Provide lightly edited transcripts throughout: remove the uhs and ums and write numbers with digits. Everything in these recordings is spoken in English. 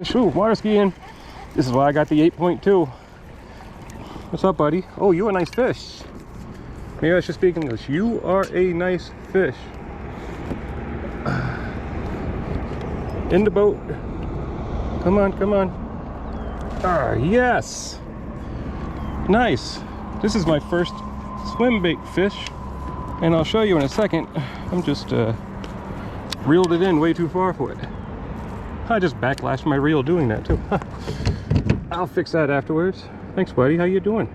Shoo, water skiing. This is why I got the 8.2. What's up, buddy? Oh, you a nice fish. Maybe I should speak English. You are a nice fish. In the boat. Come on, come on. Ah, yes. Nice. This is my first swim bait fish, and I'll show you in a second. I'm just reeled it in way too far for it. I just backlashed my reel doing that too. I'll fix that afterwards. Thanks, buddy. How you doing?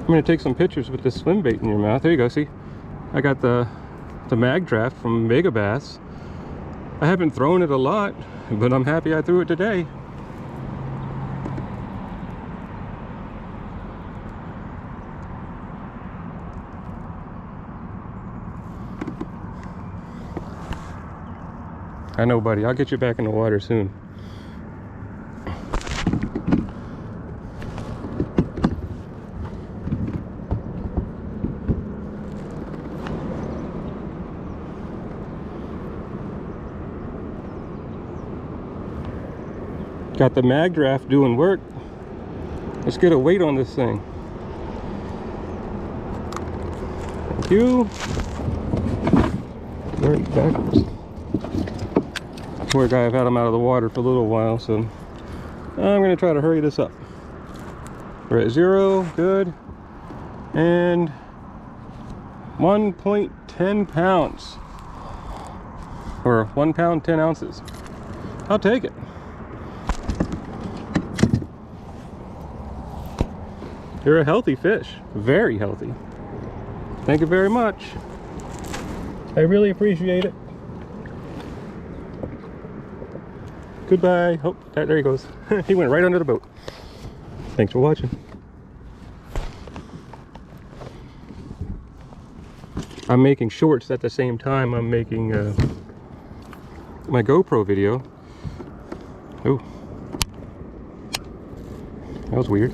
I'm gonna take some pictures with this swim bait in your mouth. There you go. See, I got the Mag Draft from Megabass. I haven't thrown it a lot, but I'm happy I threw it today. I know, buddy. I'll get you back in the water soon. Got the Mag Draft doing work. Let's get a weight on this thing. Thank you. Very backwards. Poor guy, I've had him out of the water for a little while, so I'm gonna try to hurry this up. We're at 0, good. And 1.10 pounds. Or 1 pound, 10 ounces. I'll take it. You're a healthy fish, very healthy. Thank you very much. I really appreciate it. Goodbye. Oh, there he goes. He went right under the boat. Thanks for watching. I'm making shorts at the same time I'm making my GoPro video. Oh, that was weird.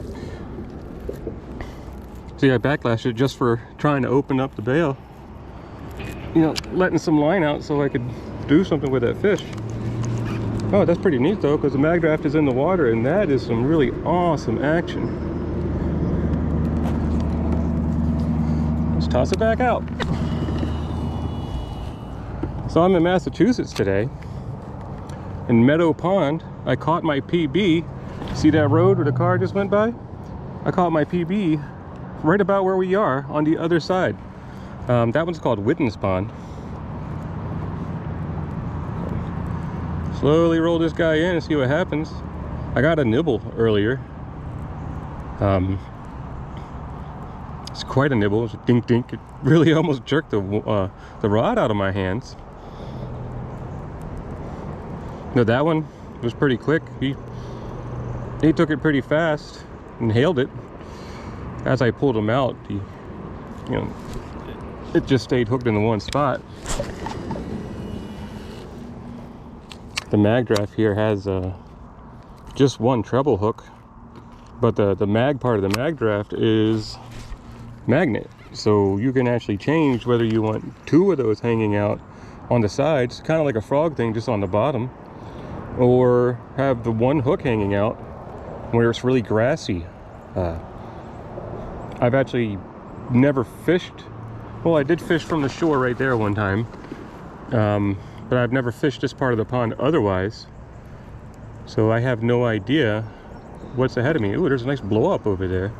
See, I backlashed it just for trying to open up the bail. You know, letting some line out so I could do something with that fish. Oh, that's pretty neat though, because the Mag Draft is in the water, and that is some really awesome action. Let's toss it back out. So I'm in Massachusetts today, in Meadow Pond. I caught my PB. See that road where the car just went by? I caught my PB right about where we are on the other side. That one's called Witten's Pond. Slowly roll this guy in and see what happens. I got a nibble earlier. It's quite a nibble. It's a dink dink. It really almost jerked the rod out of my hands. No, that one was pretty quick. He took it pretty fast and hailed it. As I pulled him out, it just stayed hooked in the one spot. The Mag Draft here has just one treble hook, but the mag part of the Mag Draft is magnet, so you can actually change whether you want 2 of those hanging out on the sides, kind of like a frog thing, just on the bottom, or have the one hook hanging out where it's really grassy. I've actually never fished. Well, I did fish from the shore right there one time. But I've never fished this part of the pond otherwise, so I have no idea what's ahead of me. Ooh, there's a nice blow up over there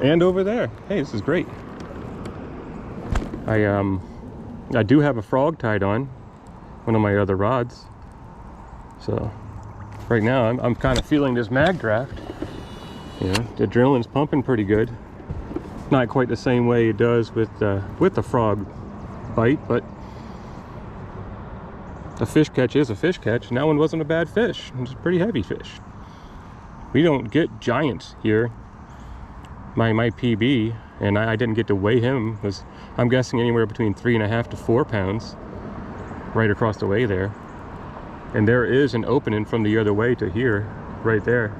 and over there. Hey, this is great. I do have a frog tied on one of my other rods, so right now I'm kind of feeling this Mag Draft. You know, the adrenaline's pumping pretty good. Not quite the same way it does with the frog bite, but a fish catch is a fish catch, and that one wasn't a bad fish. It was a pretty heavy fish. We don't get giants here. My PB, and I didn't get to weigh him, was, I'm guessing, anywhere between 3.5 to 4 pounds right across the way there. And there is an opening from the other way to here, right there.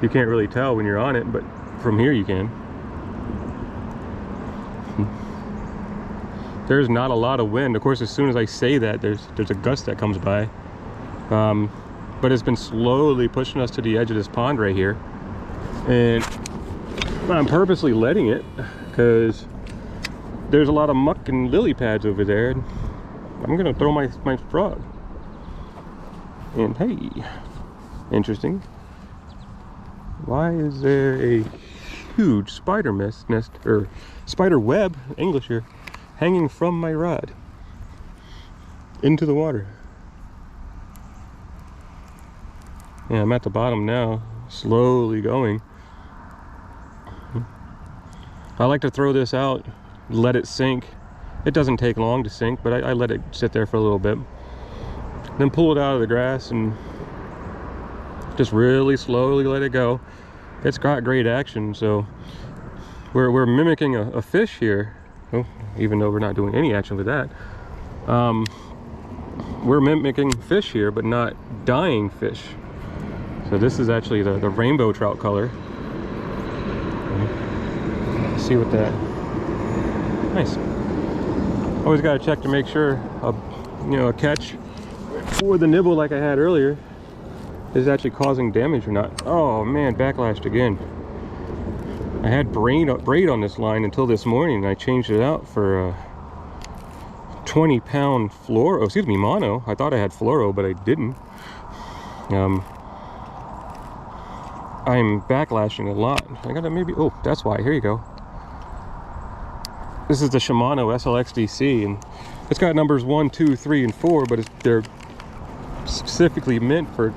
You can't really tell when you're on it, but from here you can. there's not a lot of wind. Of course, as soon as I say that, there's a gust that comes by. But it's been slowly pushing us to the edge of this pond right here. And I'm purposely letting it because there's a lot of muck and lily pads over there. And I'm gonna throw my frog. And hey, interesting. Why is there a huge spider nest, or spider web, English here, hanging from my rod into the water? Yeah, I'm at the bottom now, slowly going. I like to throw this out, let it sink. It doesn't take long to sink, but I let it sit there for a little bit. Then pull it out of the grass and just really slowly let it go. It's got great action, so we're mimicking a fish here. Oh, even though we're not doing any action with that. We're mimicking fish here, but not dying fish. So this is actually the rainbow trout color. Let's see what that. Nice. Always got to check to make sure a catch or the nibble like I had earlier is actually causing damage or not. Oh man, backlashed again. I had braid on this line until this morning, and I changed it out for 20-pound fluoro, excuse me, mono. I thought I had fluoro, but I didn't. I'm backlashing a lot. I gotta maybe, oh, that's why. Here you go. This is the Shimano SLX-DC, and it's got numbers 1, 2, 3, and 4, but they're specifically meant for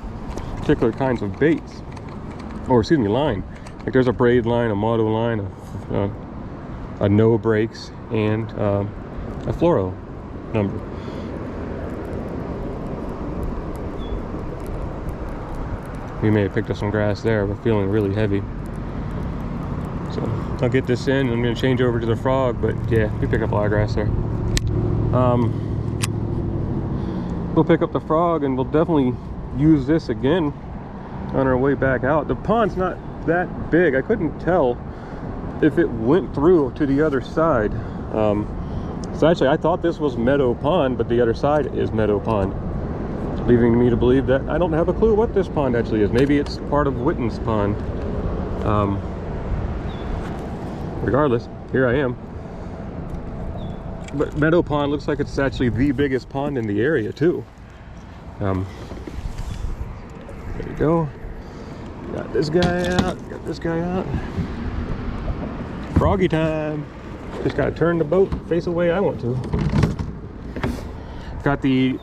particular kinds of baits, or excuse me, line. Like there's a braid line, a moto line, a no brakes, and a fluoro number. We may have picked up some grass there. We're feeling really heavy. So I'll get this in. I'm going to change over to the frog, but yeah, we pick up a lot of grass there. We'll pick up the frog and we'll definitely use this again on our way back out. The pond's not that big. I couldn't tell if it went through to the other side. So actually I thought this was Meadow Pond, but the other side is Meadow Pond, leaving me to believe that I don't have a clue what this pond actually is. Maybe it's part of Witten's Pond. Regardless, here I am. But Meadow Pond looks like it's actually the biggest pond in the area too. There you go. Got this guy out, got this guy out. Froggy time. Just gotta turn the boat, face the way I want to. Got the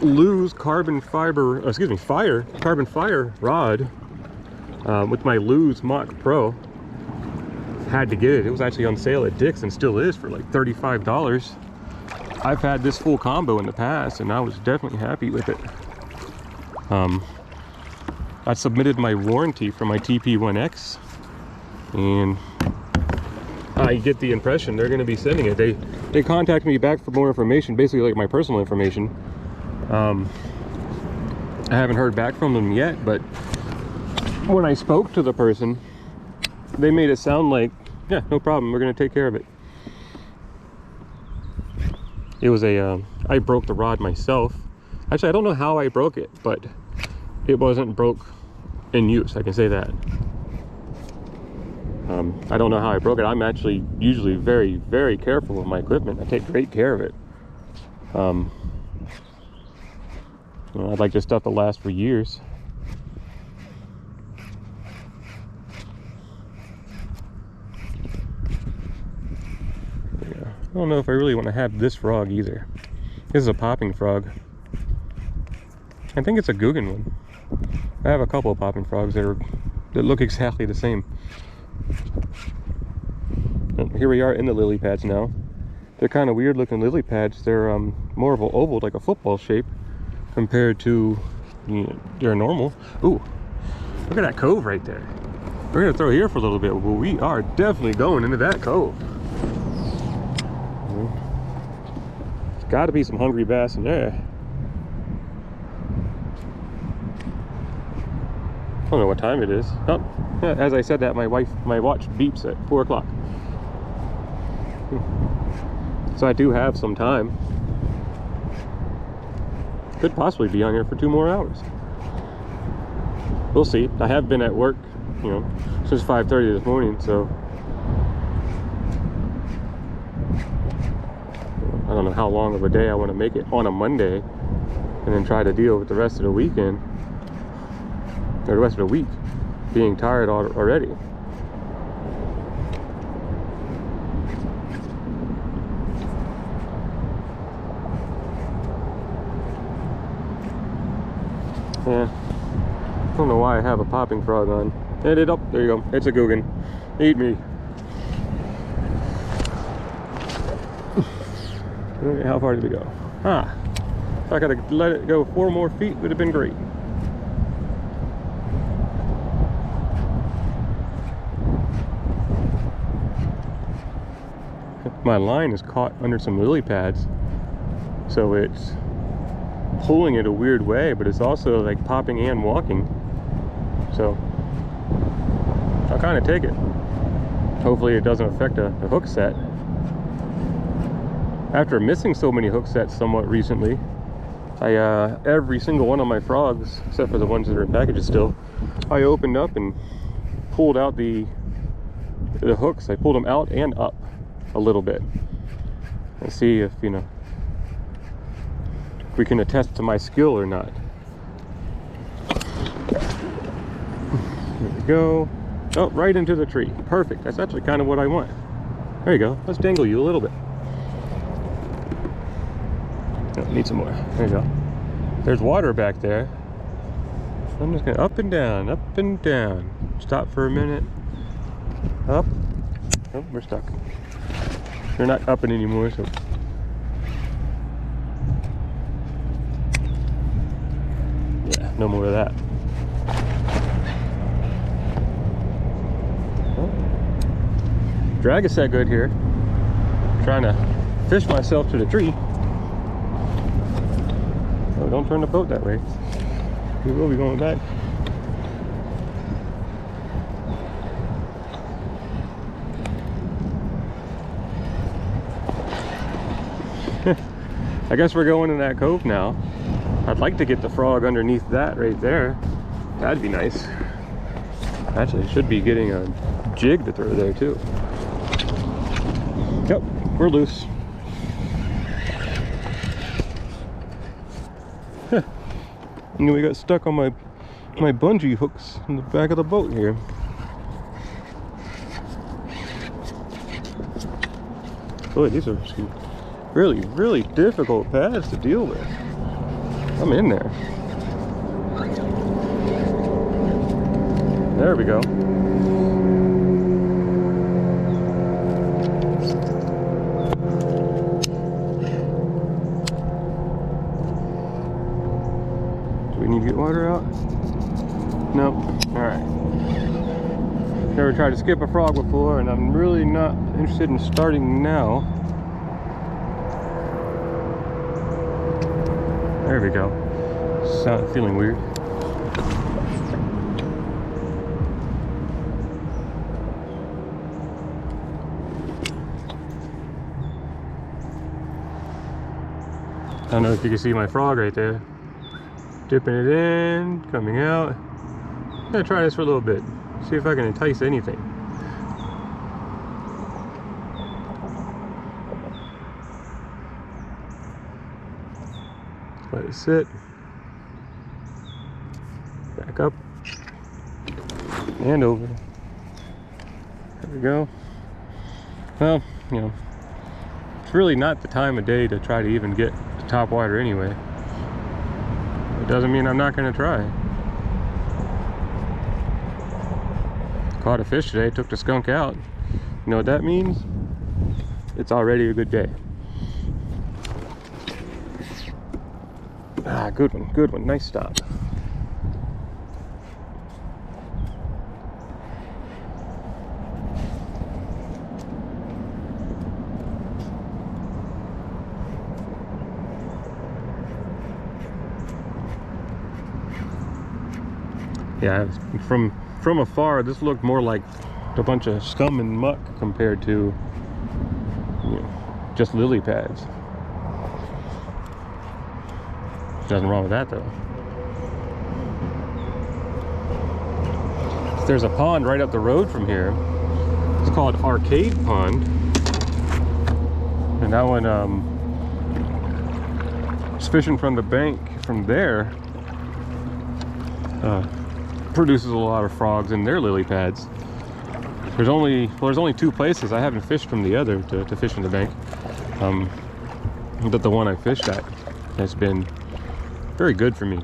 Lew's carbon fiber, carbon fire rod with my Lew's Mach Pro. Had to get it. It was actually on sale at Dick's and still is for like $35. I've had this full combo in the past and I was definitely happy with it. I submitted my warranty for my TP1X and I get the impression they're going to be sending it. They contacted me back for more information, basically like my personal information. I haven't heard back from them yet, but when I spoke to the person, they made it sound like, yeah, no problem, we're going to take care of it. It was I broke the rod myself. Actually, I don't know how I broke it, but it wasn't broke in use, I can say that. I don't know how I broke it. I'm actually usually very, very careful with my equipment. I take great care of it. I'd like this stuff to last for years. Yeah, I don't know if I really want to have this frog either. This is a popping frog. I think it's a Guggen one. I have a couple of popping frogs that look exactly the same. Here we are in the lily pads now. They're kind of weird looking lily pads. They're more of an oval, like a football shape, compared to their normal. Ooh, look at that cove right there. We're gonna throw here for a little bit. Well, we are definitely going into that cove. There's got to be some hungry bass in there. I don't know what time it is. Oh, as I said that, my watch beeps at 4 o'clock. So I do have some time. Could possibly be on here for 2 more hours. We'll see. I have been at work, you know, since 5:30 this morning, so I don't know how long of a day I want to make it on a Monday, and then try to deal with the rest of the weekend, or the rest of the week, being tired already. Yeah, I don't know why I have a popping frog on. Hit it up. There you go. It's a Googan. Eat me. Okay, how far did we go? Ah, if I could have let it go 4 more feet, would have been great. My line is caught under some lily pads, so it's pulling it a weird way, but it's also like popping and walking, so I'll kind of take it. Hopefully it doesn't affect the hook set. After missing so many hook sets somewhat recently, every single one of my frogs, except for the ones that are in packages still, I opened up and pulled out the hooks. I pulled them out and up a little bit and see if, you know, we can attest to my skill or not. There we go. Oh, right into the tree. Perfect. That's actually kind of what I want. There you go. Let's dangle you a little bit. Oh, need some more. There you go. There's water back there. I'm just gonna up and down, up and down. Stop for a minute. Up. Oh, we're stuck. They're not upping anymore, so. Yeah, no more of that. Oh. Drag is that good here. I'm trying to fish myself to the tree. Oh, don't turn the boat that way. We will be going back. I guess we're going in that cove now. I'd like to get the frog underneath that right there. That'd be nice. Actually, should be getting a jig to throw there too. Yep, we're loose. And we got stuck on my bungee hooks in the back of the boat here. Boy, these are some really, really difficult pads to deal with. I'm in there. There we go. Do we need to get water out? Nope. Alright. Never tried to skip a frog before, and I'm really not interested in starting now. There we go. Feeling weird. I don't know if you can see my frog right there. Dipping it in, coming out. I'm gonna try this for a little bit. See if I can entice anything. Let it sit. Back up. And over. There we go. Well, you know, it's really not the time of day to try to even get to top water anyway. It doesn't mean I'm not going to try. Caught a fish today, took the skunk out. You know what that means? It's already a good day. Ah, good one, nice stop. Yeah, from afar, this looked more like a bunch of scum and muck compared to, you know, just lily pads. Nothing wrong with that though. There's a pond right up the road from here. It's called Arcade Pond. And that one, just fishing from the bank from there, produces a lot of frogs in their lily pads. There's only 2 places. I haven't fished from the other to fish in the bank. But the one I fished at has been very good for me.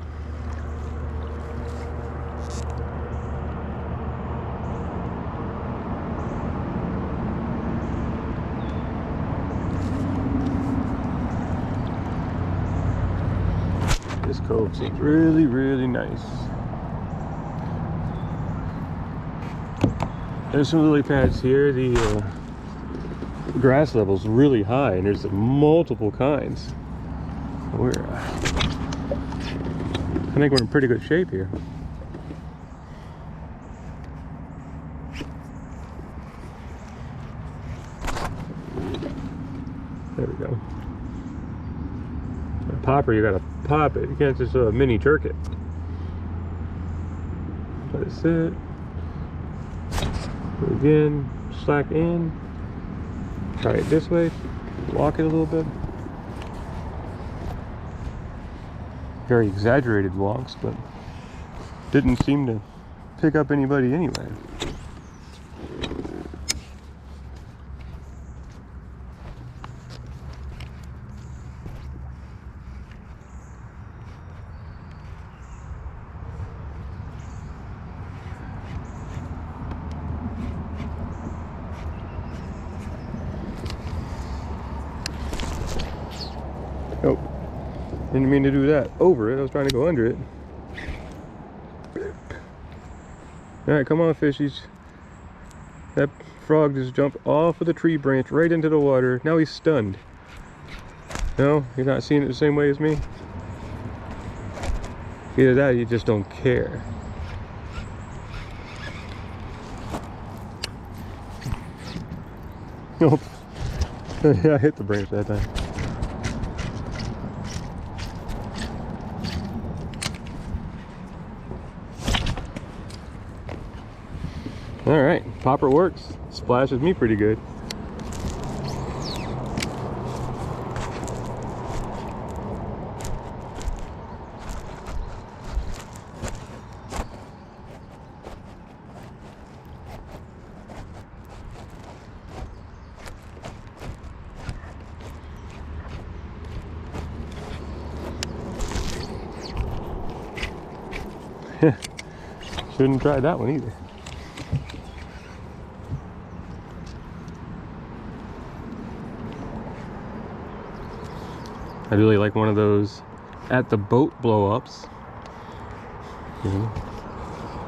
This cove seems really, really nice. There's some lily pads here. The grass level's really high, and there's multiple kinds. I think we're in pretty good shape here. There we go. A popper, you gotta pop it. You can't just mini jerk it. Let it sit. Again, slack in. Try it this way. Walk it a little bit. Very exaggerated walks, but didn't seem to pick up anybody anyway. Oh, didn't mean to do that. Over it, I was trying to go under it. All right, come on, fishies. That frog just jumped off of the tree branch right into the water. Now he's stunned. No, you're not seeing it the same way as me? Either that or you just don't care. Nope. Yeah, I hit the branch that time. All right, popper works. Splashes me pretty good. Shouldn't try that one either. I really like one of those at the boat blow-ups.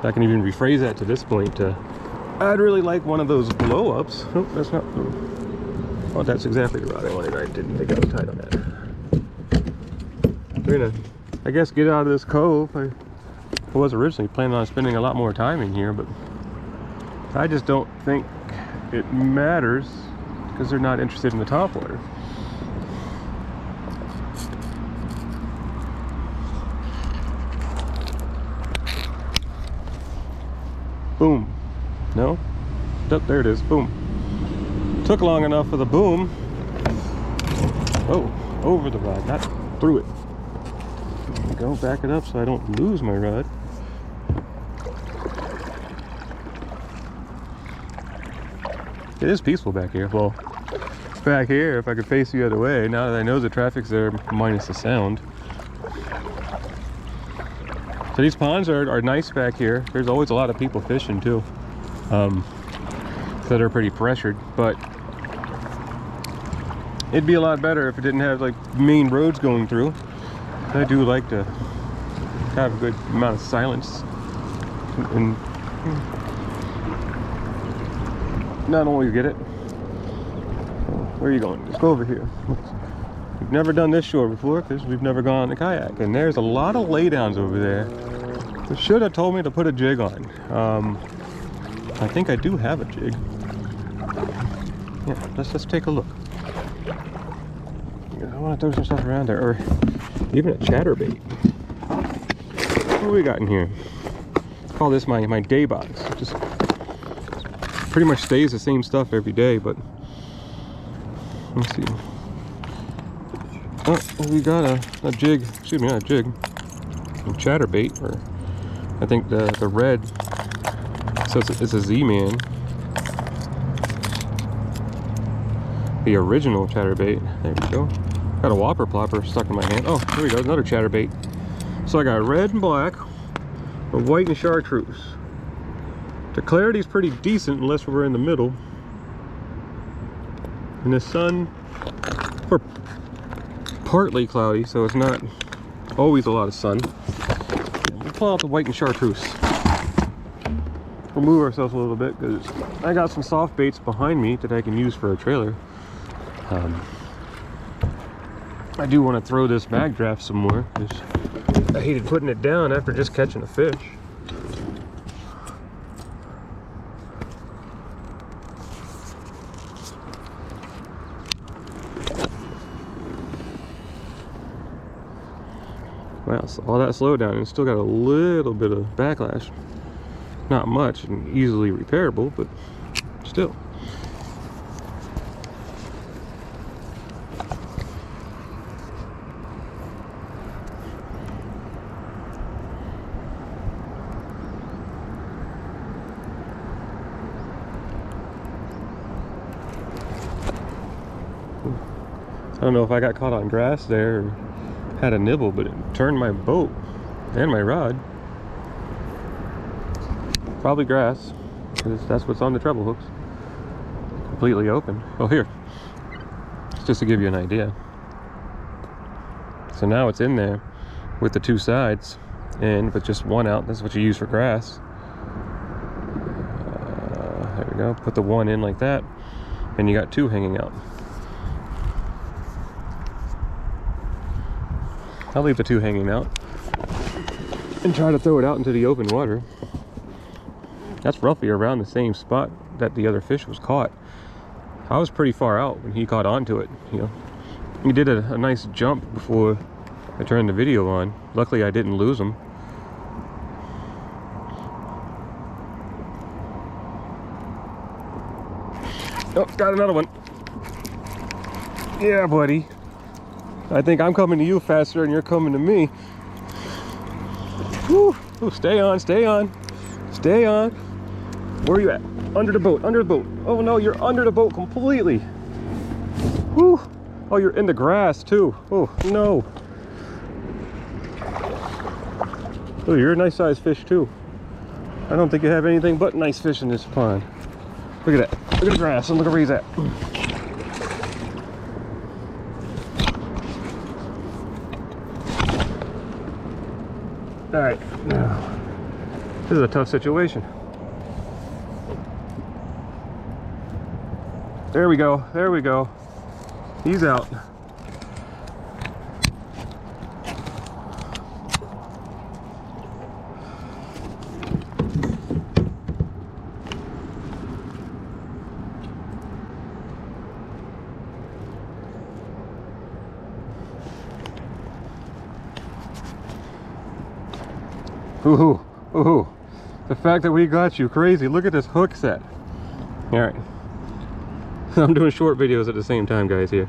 I can even rephrase that to this point. I'd really like one of those blow-ups. Oh, that's not. Oh, that's exactly the route I wanted. I didn't think I was tight on that. We're gonna, I guess, get out of this cove. I was originally planning on spending a lot more time in here, but I just don't think it matters because they're not interested in the topwater. Boom. No? Oh, there it is. Boom. Took long enough for the boom. Oh, over the rod, not through it. Go back it up so I don't lose my rod. It is peaceful back here. Well, back here, if I could face the other way, now that I know the traffic's there, minus the sound. So these ponds are nice back here. There's always a lot of people fishing too, that are pretty pressured, but it'd be a lot better if it didn't have like main roads going through. I do like to have a good amount of silence and not always get it. Where are you going? Just go over here. We've never done this shore before because we've never gone on a kayak, and there's a lot of laydowns over there. They should have told me to put a jig on. I think I do have a jig. Yeah, let's take a look. I want to throw some stuff around there, or even a chatterbait. What do we got in here? I call this my day box. It just pretty much stays the same stuff every day, but let's see. Oh, we got a jig, excuse me, not a jig, a chatterbait, or I think the red, so it's a Z-Man. The original chatterbait. There we go. Got a whopper plopper stuck in my hand. Oh, here we go, another chatterbait. So I got red and black, a white and chartreuse. The clarity's pretty decent unless we're in the middle. And the sun, we're partly cloudy, so it's not always a lot of sun. We'll pull out the white and chartreuse. We'll move ourselves a little bit because I got some soft baits behind me that I can use for a trailer. I do want to throw this mag draft some more because I hated putting it down after just catching a fish. Wow, so all that slowdown and still got a little bit of backlash. Not much and easily repairable, but still. I don't know if I got caught on grass there or had a nibble, but it turned my boat and my rod. Probably grass, because that's what's on the treble hooks. Completely open. Oh, here. Just to give you an idea. So now it's in there with the two sides and with just one out. This is what you use for grass. There we go. Put the one in like that, and you got two hanging out. I'll leave the two hanging out and try to throw it out into the open water. That's roughly around the same spot that the other fish was caught. I was pretty far out when he caught onto it, you know. He did a nice jump before I turned the video on. Luckily I didn't lose him. Oh, got another one. Yeah, buddy. I think I'm coming to you faster than you're coming to me. Whew. Ooh, stay on, stay on, stay on. Where are you at? Under the boat, under the boat. Oh no, you're under the boat completely. Whew. Oh, you're in the grass too. Oh no. Oh, you're a nice sized fish too. I don't think you have anything but nice fish in this pond. Look at that. Look at the grass and look at where he's at. All right, now, this is a tough situation. There we go, there we go. He's out. Ooh, ooh, the fact that we got you, crazy. Look at this hook set. All right, I'm doing short videos at the same time, guys, here.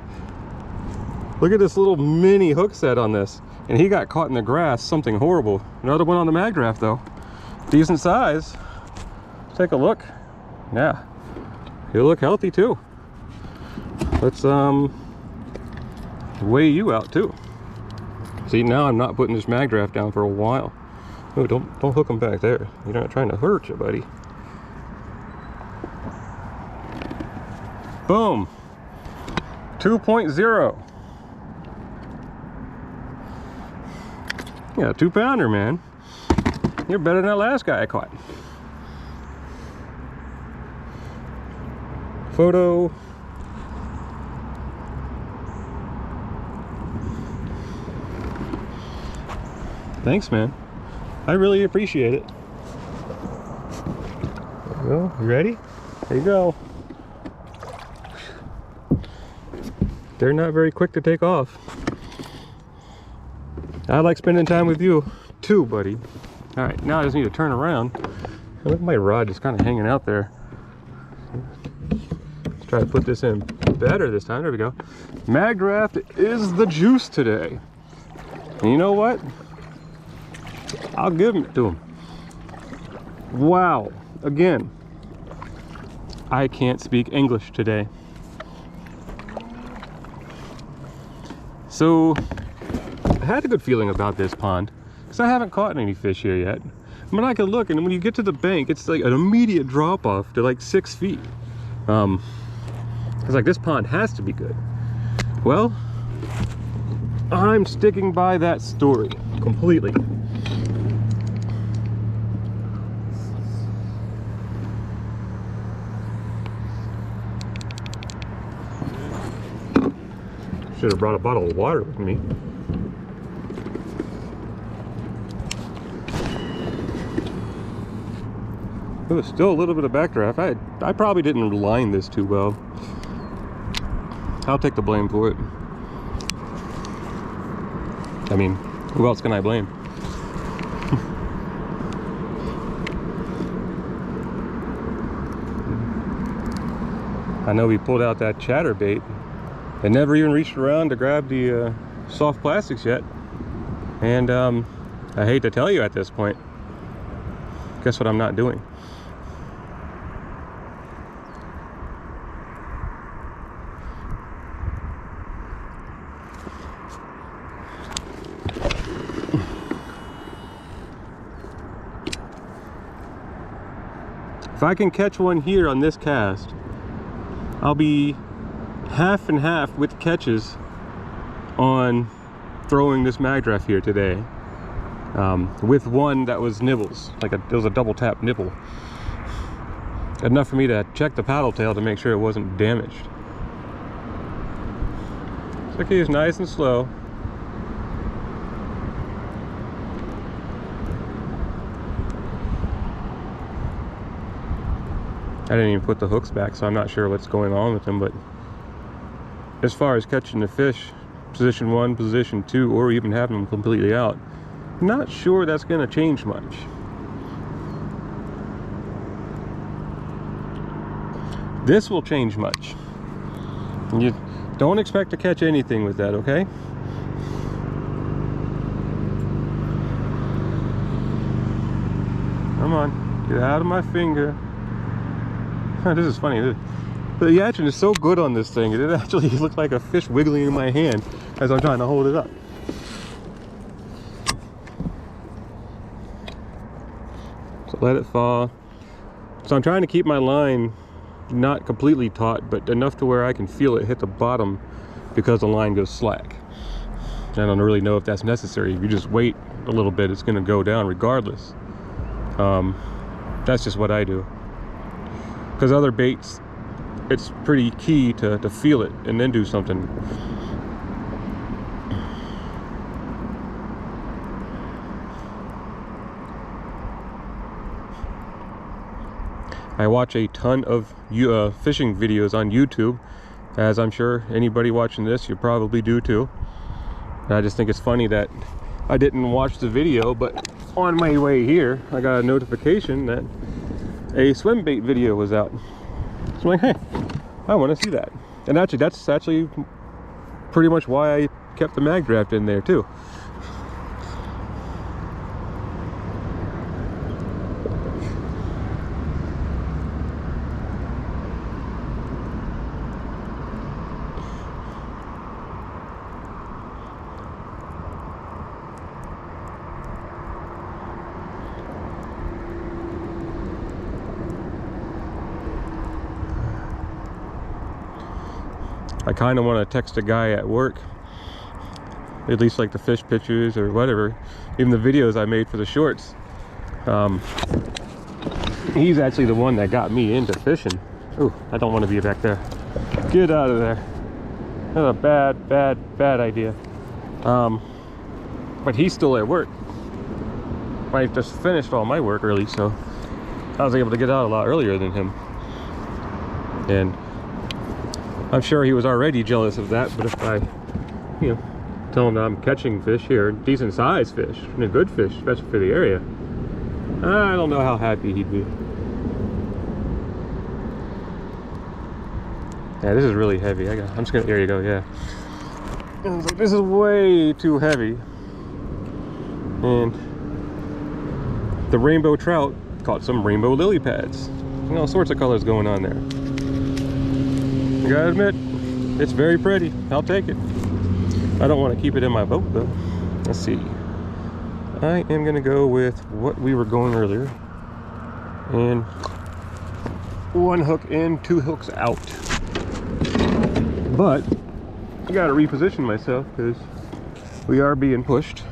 Look at this little mini hook set on this. And he got caught in the grass, something horrible. Another one on the mag draft though. Decent size. Take a look. Yeah, he'll look healthy too. Let's weigh you out too. See, now I'm not putting this mag draft down for a while. Oh, don't hook them back there. You're not trying to hurt you, buddy. Boom. 2.0. Yeah, 2-pounder, man. You're better than that last guy I caught. Photo. Thanks, man. I really appreciate it. There you go. You ready? There you go. they're not very quick to take off. I like spending time with you too, buddy. All right, now I just need to turn around. Look at my rod just kind of hanging out there. Let's try to put this in better this time. There we go. Magdraft is the juice today. And you know what? I'll give it to him. Wow. Again, I can't speak English today. So, I had a good feeling about this pond because I haven't caught any fish here yet. I mean, I can look, and when you get to the bank, it's like an immediate drop off to like 6 feet. It's like, this pond has to be good. Well, I'm sticking by that story completely. Should have brought a bottle of water with me. There was still a little bit of backdraft. I probably didn't line this too well. I'll take the blame for it. I mean, who else can I blame? I know we pulled out that chatterbait. It never even reached around to grab the soft plastics yet. And I hate to tell you at this point, guess what I'm not doing? If I can catch one here on this cast, I'll be half and half with catches on throwing this magdraft here today, with one that was nibbles, like it was a double tap nibble, enough for me to check the paddle tail to make sure it wasn't damaged. So okay, it's nice and slow. I didn't even put the hooks back, so I'm not sure what's going on with them, but as far as catching the fish, position 1, position 2, or even having them completely out, not sure that's going to change much. This will change much. You don't expect to catch anything with that, okay? Come on, get out of my finger. This is funny. The action is so good on this thing. It actually looked like a fish wiggling in my hand as I'm trying to hold it up. So let it fall. So I'm trying to keep my line not completely taut, but enough to where I can feel it hit the bottom because the line goes slack. I don't really know if that's necessary. If you just wait a little bit, it's going to go down regardless. That's just what I do. Because other baits, it's pretty key to feel it and then do something. I watch a ton of fishing videos on YouTube, as I'm sure anybody watching this, you probably do too. And I just think it's funny that I didn't watch the video, but on my way here, I got a notification that a swim bait video was out. So I'm like, hey, I want to see that. And actually, that's actually pretty much why I kept the magdraft in there too. I kind of want to text a guy at work, at least like the fish pictures or whatever, even the videos I made for the shorts. He's actually the one that got me into fishing. Ooh, I don't want to be back there. Get out of there. That's a bad idea. But he's still at work. I just finished all my work early, so I was able to get out a lot earlier than him. And I'm sure he was already jealous of that, but if I, you know, tell him that I'm catching fish here, decent sized fish, and a good fish, especially for the area, I don't know how happy he'd be. Yeah, this is really heavy. I'm just gonna, there you go, yeah. And I was like, this is way too heavy. And the rainbow trout caught some rainbow lily pads. You know, all sorts of colors going on there. I gotta admit, it's very pretty. I'll take it. I don't want to keep it in my boat though. Let's see. I am gonna go with what we were going earlier. And 1 hook in, 2 hooks out. But I gotta reposition myself because we are being pushed.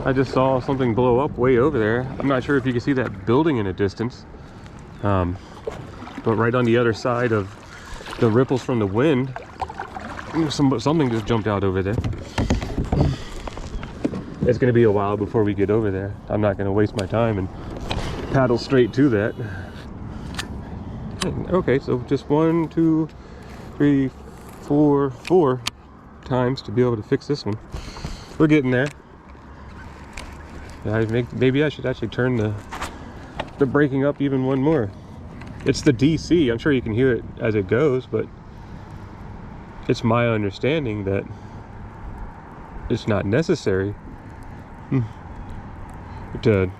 I just saw something blow up way over there. I'm not sure if you can see that building in a distance. But right on the other side of the ripples from the wind, something just jumped out over there. It's gonna be a while before we get over there. I'm not gonna waste my time and paddle straight to that. Okay, so just 1, 2, 3, 4 times to be able to fix this one. We're getting there. Maybe I should actually turn the braking up even one more. It's the DC. I'm sure you can hear it as it goes, but it's my understanding that it's not necessary to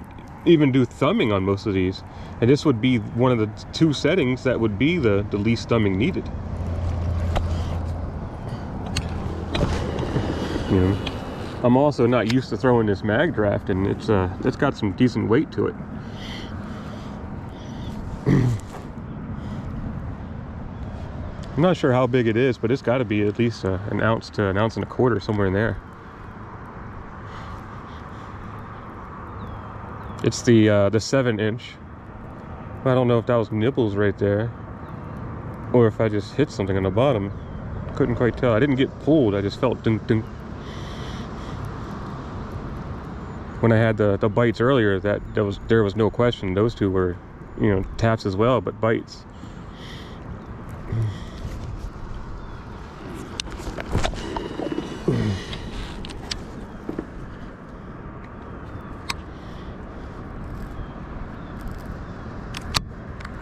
even do thumbing on most of these. And this would be one of the 2 settings that would be the least thumbing needed. You know, I'm also not used to throwing this mag draft, and it's got some decent weight to it. I'm not sure how big it is, but it's got to be at least an ounce to an ounce and a quarter, somewhere in there. It's the 7-inch. I don't know if that was nibbles right there, or if I just hit something on the bottom. Couldn't quite tell. I didn't get pulled. I just felt dunk dunk. When I had the bites earlier, there was no question. Those 2 were, you know, taps as well, but bites.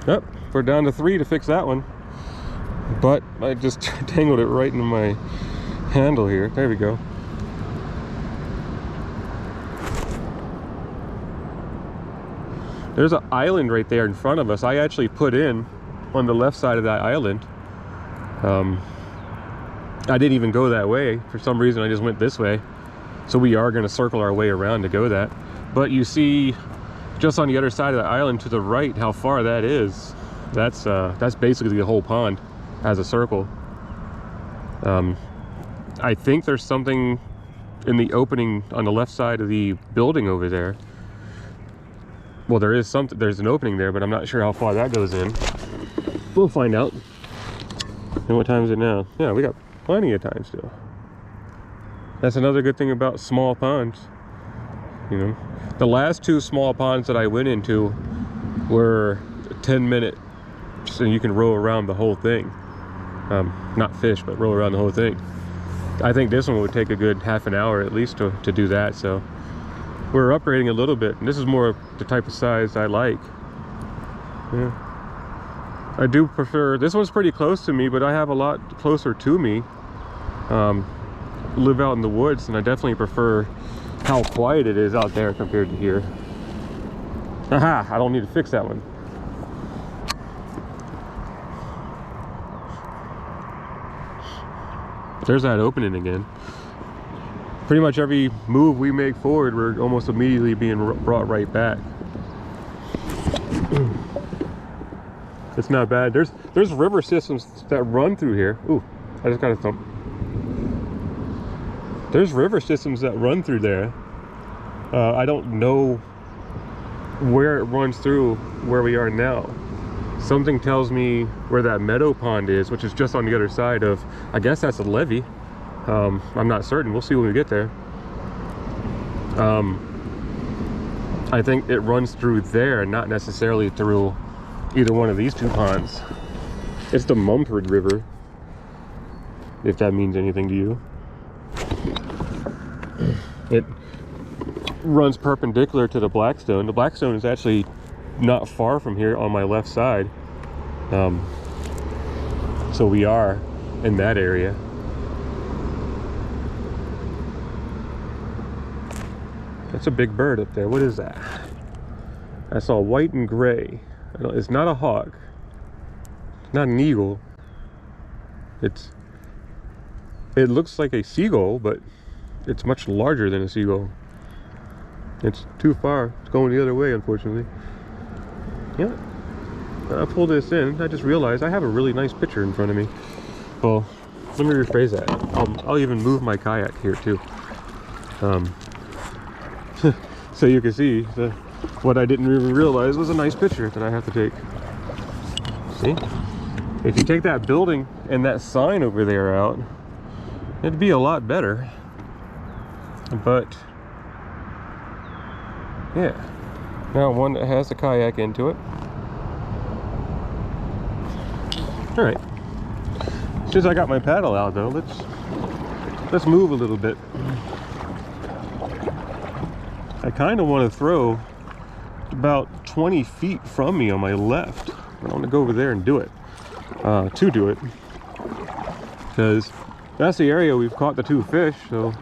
Yep, we're down to 3 to fix that one. But I just tangled it right into my handle here. There we go. There's an island right there in front of us. I actually put in on the left side of that island. I didn't even go that way. For some reason, I just went this way. So we are going to circle our way around to go that. But you see, just on the other side of the island to the right, how far that is. That's basically the whole pond as a circle. I think there's something in the opening on the left side of the building over there. Well, there's an opening there, but I'm not sure how far that goes in. We'll find out. And what time is it now? Yeah, we got plenty of time still. That's another good thing about small ponds. You know, the last 2 small ponds that I went into were 10-minute, so you can row around the whole thing. Not fish, but row around the whole thing. I think this one would take a good half an hour at least to do that. So we're upgrading a little bit, and this is more the type of size I like. Yeah, I do prefer, this one's pretty close to me, but I have a lot closer to me. Live out in the woods, and I definitely prefer how quiet it is out there compared to here. Aha, I don't need to fix that one. There's that opening again. Pretty much every move we make forward, we're almost immediately being brought right back. It's not bad. There's river systems that run through here. Ooh, I just got a thump. There's river systems that run through there. I don't know where it runs through where we are now. Something tells me where that meadow pond is, which is just on the other side of, I guess that's a levee. I'm not certain. We'll see when we get there. I think it runs through there, not necessarily through either one of these two ponds. It's the Mumford River, if that means anything to you. It runs perpendicular to the Blackstone. The Blackstone is actually not far from here on my left side. So we are in that area. That's a big bird up there. What is that? I saw white and gray. It's not a hawk. It's not an eagle. It looks like a seagull, but it's much larger than a seagull. It's too far. It's going the other way, unfortunately. Yeah. I pulled this in. I just realized I have a really nice picture in front of me. Well, let me rephrase that. I'll even move my kayak here too. So you can see what I didn't even realize was a nice picture that I have to take. See? If you take that building and that sign over there out, it'd be a lot better. But yeah, now one that has a kayak into it. All right, since I got my paddle out though, let's move a little bit. I kind of want to throw about 20 feet from me on my left. I want to go over there and do it, because that's the area we've caught the two fish. So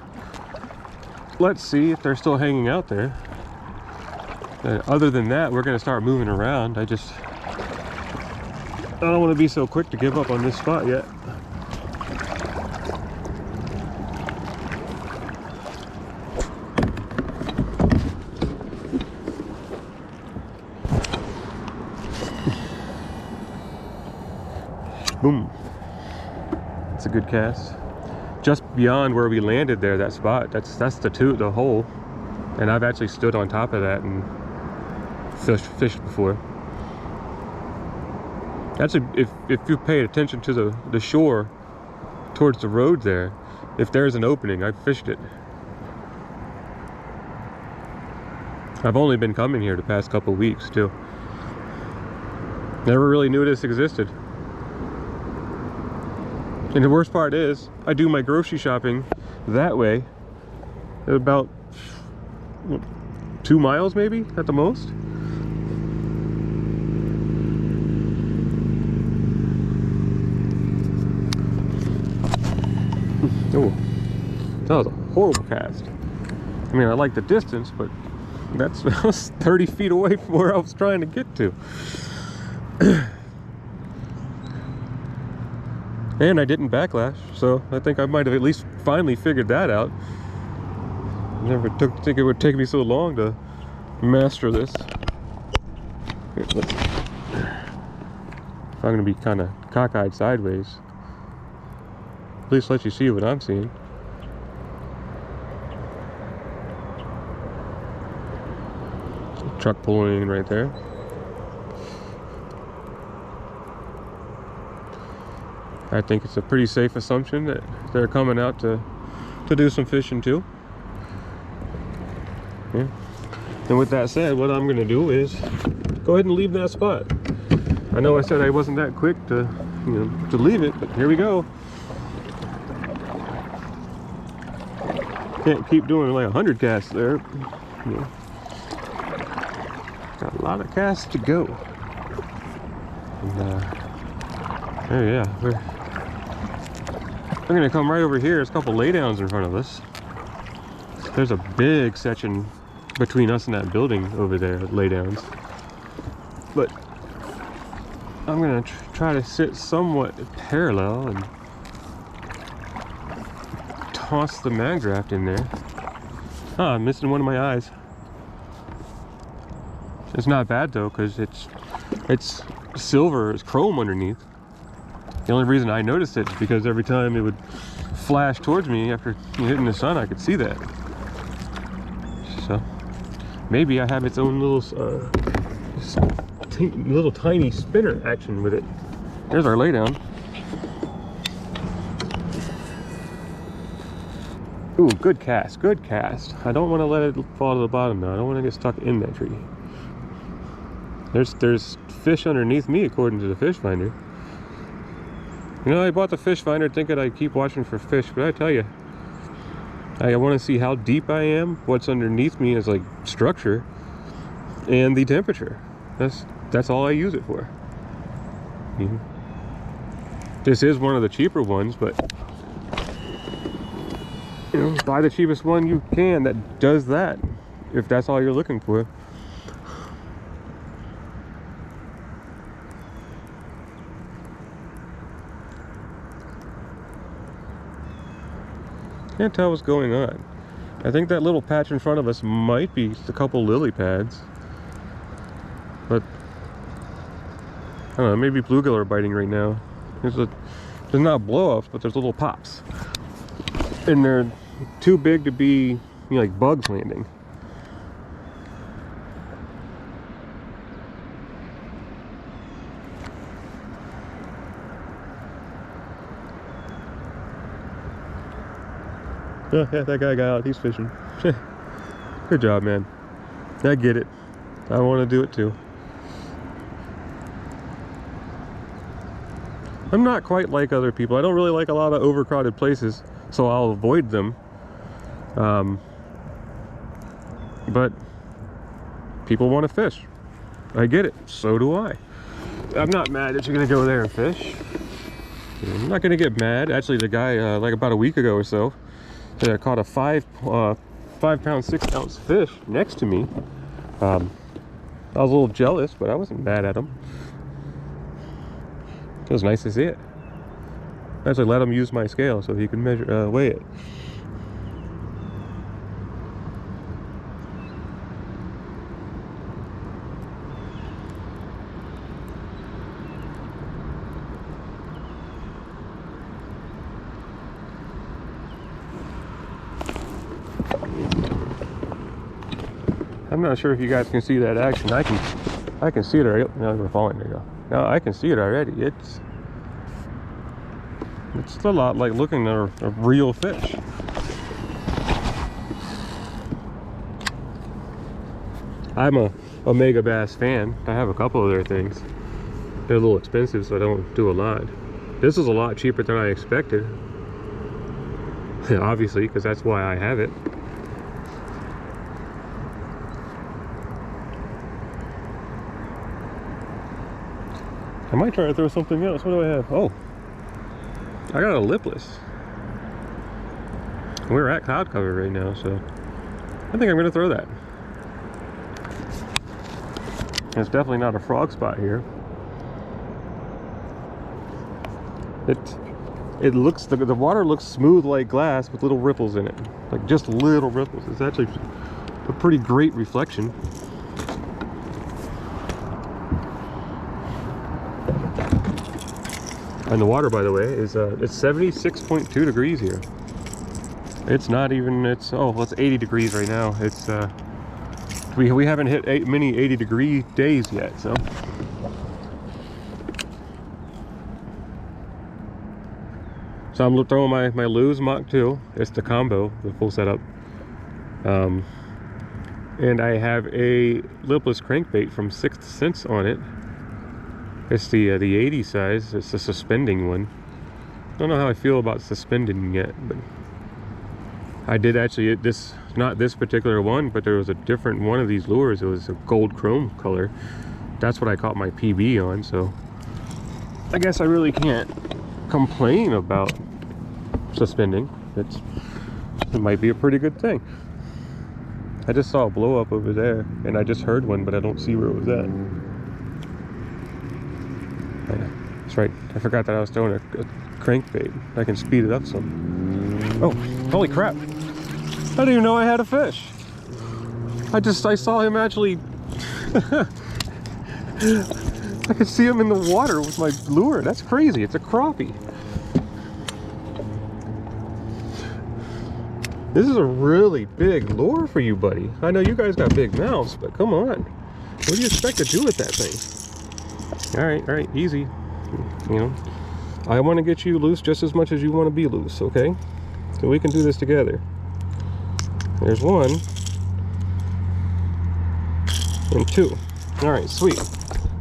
let's see if they're still hanging out there. Other than that, we're going to start moving around. I don't want to be so quick to give up on this spot yet. Boom. It's a good cast. Just beyond where we landed there, that spot, that's the hole. And I've actually stood on top of that and fished before. Actually, if you pay attention to the shore towards the road there, if there's an opening, I've fished it. I've only been coming here the past couple weeks too. Never really knew this existed. And the worst part is, I do my grocery shopping that way at about 2 miles maybe at the most. Oh, that was a horrible cast. I mean, I like the distance, but that was 30 feet away from where I was trying to get to. And I didn't backlash, so I think I might have at least finally figured that out. Never think it would take me so long to master this. Here, I'm gonna be kind of cockeyed sideways. At least let you see what I'm seeing. Truck pulling in right there. I think it's a pretty safe assumption that they're coming out to do some fishing too. Yeah. And with that said, what I'm gonna do is go ahead and leave that spot. I know I said I wasn't that quick to leave it, but here we go. Can't keep doing like 100 casts there. Yeah. Got a lot of casts to go. And oh yeah, we're gonna come right over here. There's a couple laydowns in front of us. There's a big section between us and that building over there, laydowns. But I'm gonna try to sit somewhat parallel and toss the mag draft in there. Ah, I'm missing one of my eyes. It's not bad though, because it's silver, it's chrome underneath. The only reason I noticed it is because every time it would flash towards me after hitting the sun, I could see that. So maybe I have its own little tiny spinner action with it. There's our laydown. Ooh, good cast, good cast. I don't want to let it fall to the bottom though. I don't want to get stuck in that tree. There's fish underneath me according to the fish finder. You know, I bought the fish finder thinking I'd keep watching for fish, but I tell you, I want to see how deep I am, what's underneath me is like structure, and the temperature. That's all I use it for. This is one of the cheaper ones, but you know, buy the cheapest one you can that does that, if that's all you're looking for. Can't tell what's going on. I think that little patch in front of us might be a couple lily pads, but I don't know, maybe bluegill are biting right now. There's not blow-ups, but there's little pops, and they're too big to be, you know, like bugs landing. Oh, yeah, that guy got out. He's fishing. Good job, man. I get it. I want to do it too. I'm not quite like other people. I don't really like a lot of overcrowded places, so I'll avoid them. But people want to fish. I get it. So do I. I'm not mad that you're going to go there and fish. I'm not going to get mad. Actually, the guy, like about a week ago or so, caught a 5-pound 6-ounce fish next to me. I was a little jealous, but I wasn't mad at him. It was nice to see it. I actually let him use my scale so he can measure, weigh it. I'm not sure if you guys can see that action. I can see it already. No, we're falling. There you go. Now I can see it already. It's a lot like looking at a real fish. I'm a Omega Bass fan. I have a couple of their things. They're a little expensive, so I don't do a lot. This is a lot cheaper than I expected. Obviously, because that's why I have it. I might try to throw something else. What do I have? Oh, I got a lipless. We're at cloud cover right now, so I think I'm going to throw that. It's definitely not a frog spot here. It looks, the water looks smooth like glass with little ripples in it, like just little ripples. It's actually a pretty great reflection. And the water, by the way, is it's 76.2 degrees here. It's not even, it's, oh, well, it's 80 degrees right now. It's we haven't hit many 80-degree days yet, so. So I'm throwing my Lew's Mach 2. It's the combo, the full setup. And I have a lipless crankbait from 6th Sense on it. It's the 80 size. It's the suspending one. I don't know how I feel about suspending yet, but I did actually, not this particular one, but there was a different one of these lures. It was a gold chrome color. That's what I caught my PB on, so I guess I really can't complain about suspending. It might be a pretty good thing. I just saw a blow up over there, and I just heard one, but I don't see where it was at. That's right, I forgot that I was throwing a crankbait. I can speed it up some. Oh, holy crap. I didn't even know I had a fish. I saw him actually. I could see him in the water with my lure. That's crazy, it's a crappie. This is a really big lure for you, buddy. I know you guys got big mouths, but come on. What do you expect to do with that thing? All right, easy. You know, I want to get you loose just as much as you want to be loose, okay? So we can do this together. There's one. And two. All right, sweet.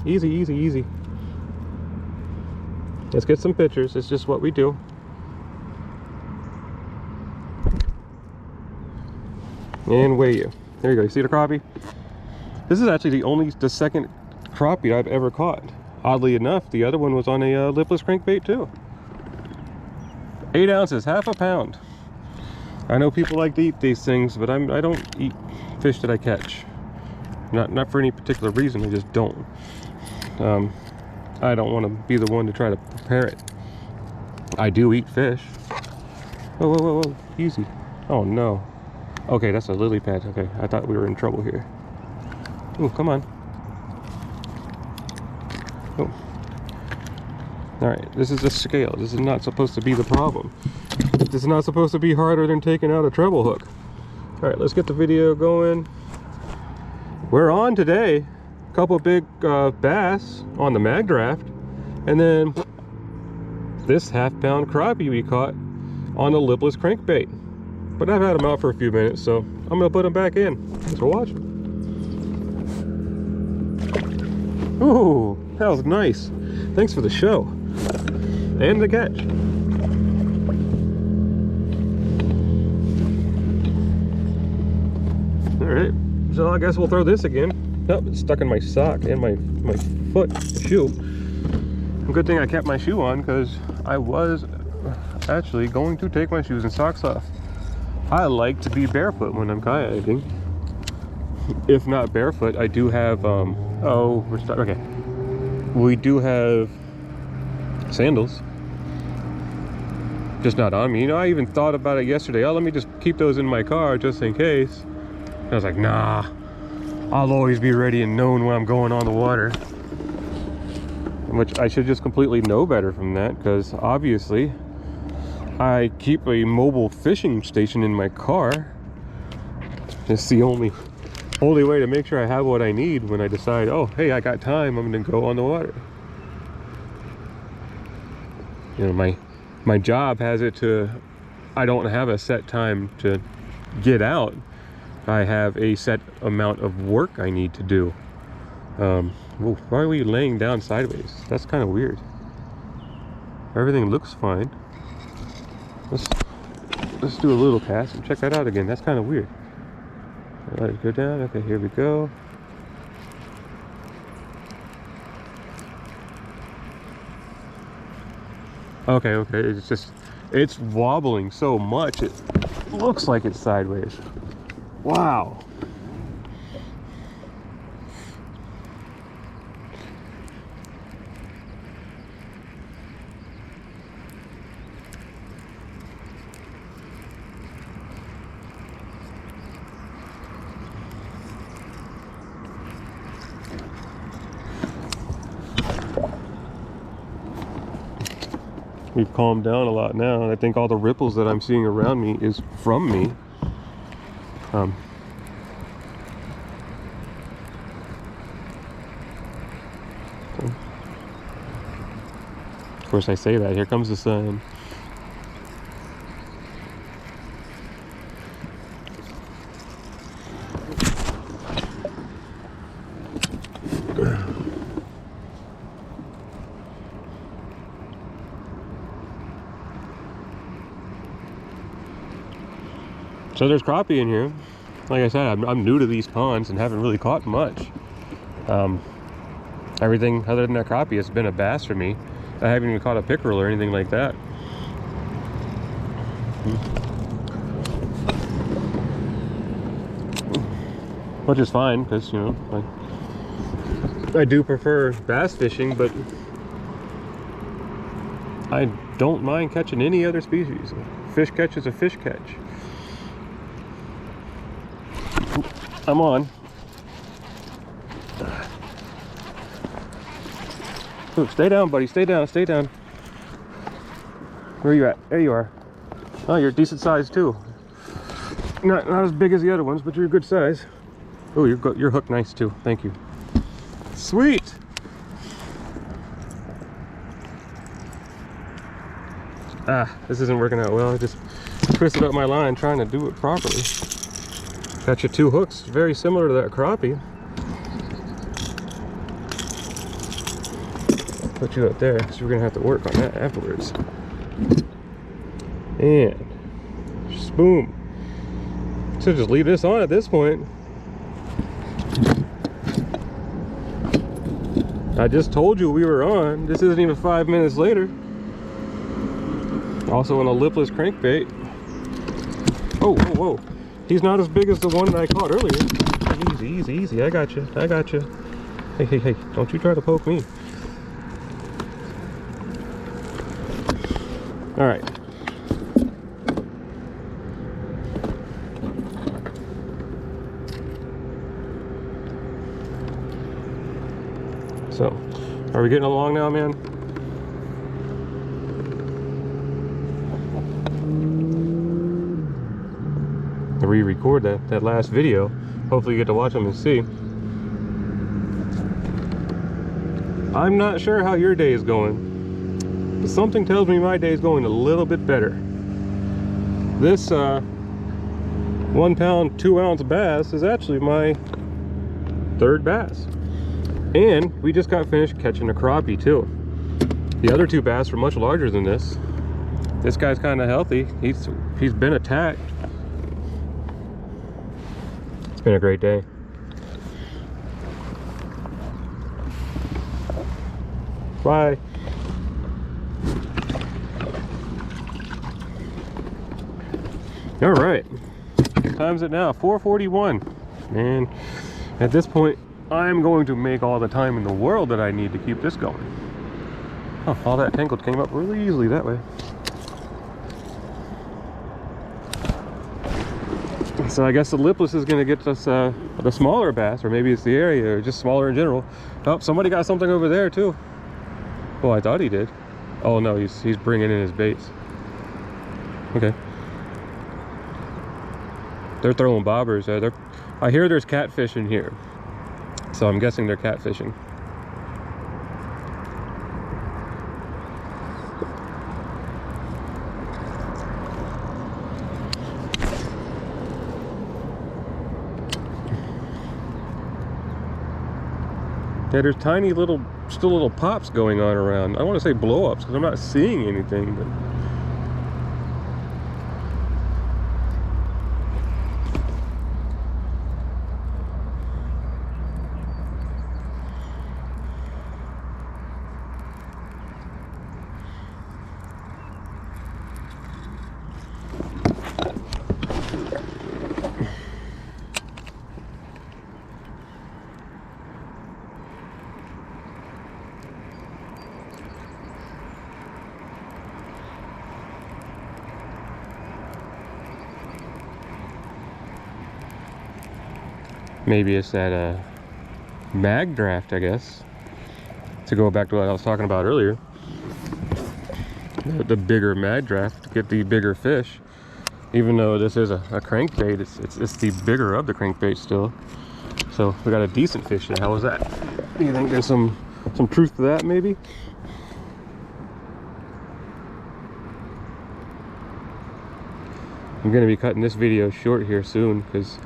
Easy, easy, easy. Let's get some pictures. It's just what we do. And weigh you. There you go. You see the crappie? This is actually the second crappie I've ever caught. Oddly enough, the other one was on a lipless crankbait too. 8 ounces, half a pound. I know people like to eat these things, but I don't eat fish that I catch. Not for any particular reason. I just don't. I don't want to be the one to try to prepare it. I do eat fish. Whoa, whoa, whoa, whoa. Easy. Oh no. Okay, that's a lily pad. Okay, I thought we were in trouble here. Oh, come on. Oh. Alright, this is a scale. This is not supposed to be the problem. This is not supposed to be harder than taking out a treble hook. Alright, let's get the video going. We're on today. A couple big bass on the Mag Draft. And then this half-pound crappie we caught on the lipless crankbait. But I've had them out for a few minutes, so I'm going to put them back in. Thanks for watching. Ooh, that was nice. Thanks for the show. And the catch. Alright, so I guess we'll throw this again. Nope, it's stuck in my sock and my foot, the shoe. Good thing I kept my shoe on because I was actually going to take my shoes and socks off. I like to be barefoot when I'm kayaking. If not barefoot, I do have, oh, we're stuck, okay. We do have sandals. Just not on me. You know, I even thought about it yesterday. Oh, let me just keep those in my car just in case. I was like, nah, I'll always be ready and knowing when I'm going on the water. Which I should just completely know better from that, because obviously I keep a mobile fishing station in my car. It's the only way to make sure I have what I need when I decide, oh, hey, I got time, I'm gonna go on the water. You know, my job has it to, I don't have a set time to get out. I have a set amount of work I need to do. Whoa, why are we laying down sideways? That's kind of weird. Everything looks fine. Let's do a little cast and check that out again. That's kind of weird. Let it go down. Okay, here we go. Okay, it's wobbling so much it looks like it's sideways. Wow. We've calmed down a lot now, and I think all the ripples that I'm seeing around me is from me. Of course, I say that. Here comes the sun. So there's crappie in here. Like I said, I'm new to these ponds and haven't really caught much. Everything other than that crappie has been a bass for me. I haven't even caught a pickerel or anything like that. Which is fine, because, you know, I do prefer bass fishing, but I don't mind catching any other species. A fish catch is a fish catch. I'm on. Ooh, stay down, buddy. Stay down. Stay down. Where are you at? There you are. Oh, you're decent size too. Not as big as the other ones, but you're a good size. Oh, you're hooked nice too. Thank you. Sweet. Ah, this isn't working out well. I just twisted up my line trying to do it properly. Got you 2 hooks, very similar to that crappie. Put you up there, so we're gonna have to work on that afterwards. And just boom. So just leave this on at this point. I just told you we were on. This isn't even 5 minutes later. Also on a lipless crankbait. Oh, whoa, whoa. He's not as big as the one that I caught earlier. Easy, easy, easy. I got you. I got you. Hey, hey, hey. Don't you try to poke me. All right. So, are we getting along now, man? To re-record that last video. Hopefully you get to watch them and see. I'm not sure how your day is going, but something tells me my day is going a little bit better. This 1 pound, 2 ounce bass is actually my 3rd bass. And we just got finished catching a crappie too. The other 2 bass were much larger than this. This guy's kind of healthy. He's been attacked. It's been a great day. Bye. All right. What time is it now? 4:41. And at this point, I'm going to make all the time in the world that I need to keep this going. Oh, all that tangled came up really easily that way. So I guess the lipless is going to get us the smaller bass, or maybe it's the area, or just smaller in general. Oh, somebody got something over there too. Well, I thought he did. Oh no, he's bringing in his baits. Okay. They're throwing bobbers. I hear there's catfish in here, so I'm guessing they're catfishing. Yeah, there's tiny little, still little pops going on around. I don't want to say blow-ups because I'm not seeing anything, but maybe it's that mag draft, I guess. To go back to what I was talking about earlier. The bigger mag draft to get the bigger fish. Even though this is a crankbait, it's the bigger of the crankbait still. So we got a decent fish there. How was that? Do you think there's some truth to that maybe? I'm gonna be cutting this video short here soon because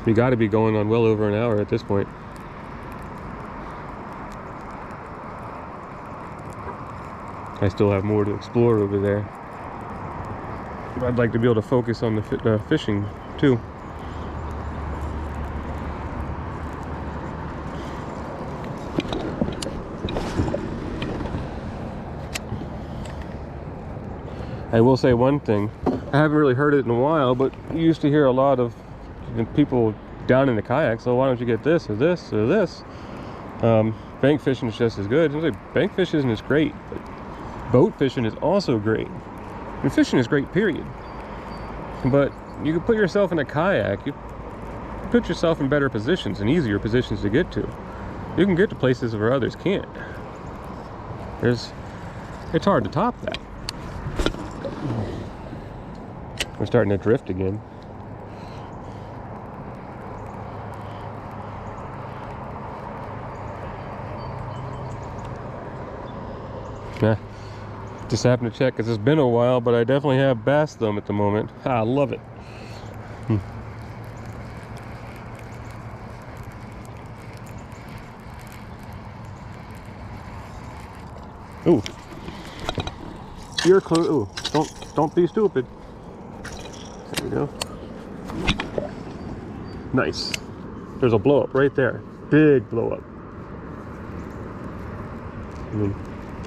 we got to be going on well over an hour at this point. I still have more to explore over there. I'd like to be able to focus on the fishing too. I will say one thing. I haven't really heard it in a while, but you used to hear a lot of people down in the kayak, so why don't you get this or this or this? Bank fishing is just as good. Bank fishing isn't as great, but boat fishing is also great. And fishing is great, period. But you can put yourself in a kayak, you put yourself in better positions and easier positions to get to. You can get to places where others can't. It's hard to top that. We're starting to drift again. Just happened to check because it's been a while, but I definitely have bass thumb at the moment. I love it. Ooh. You're close. Ooh, don't be stupid. There we go. Nice. There's a blow up right there. Big blow up. I mean,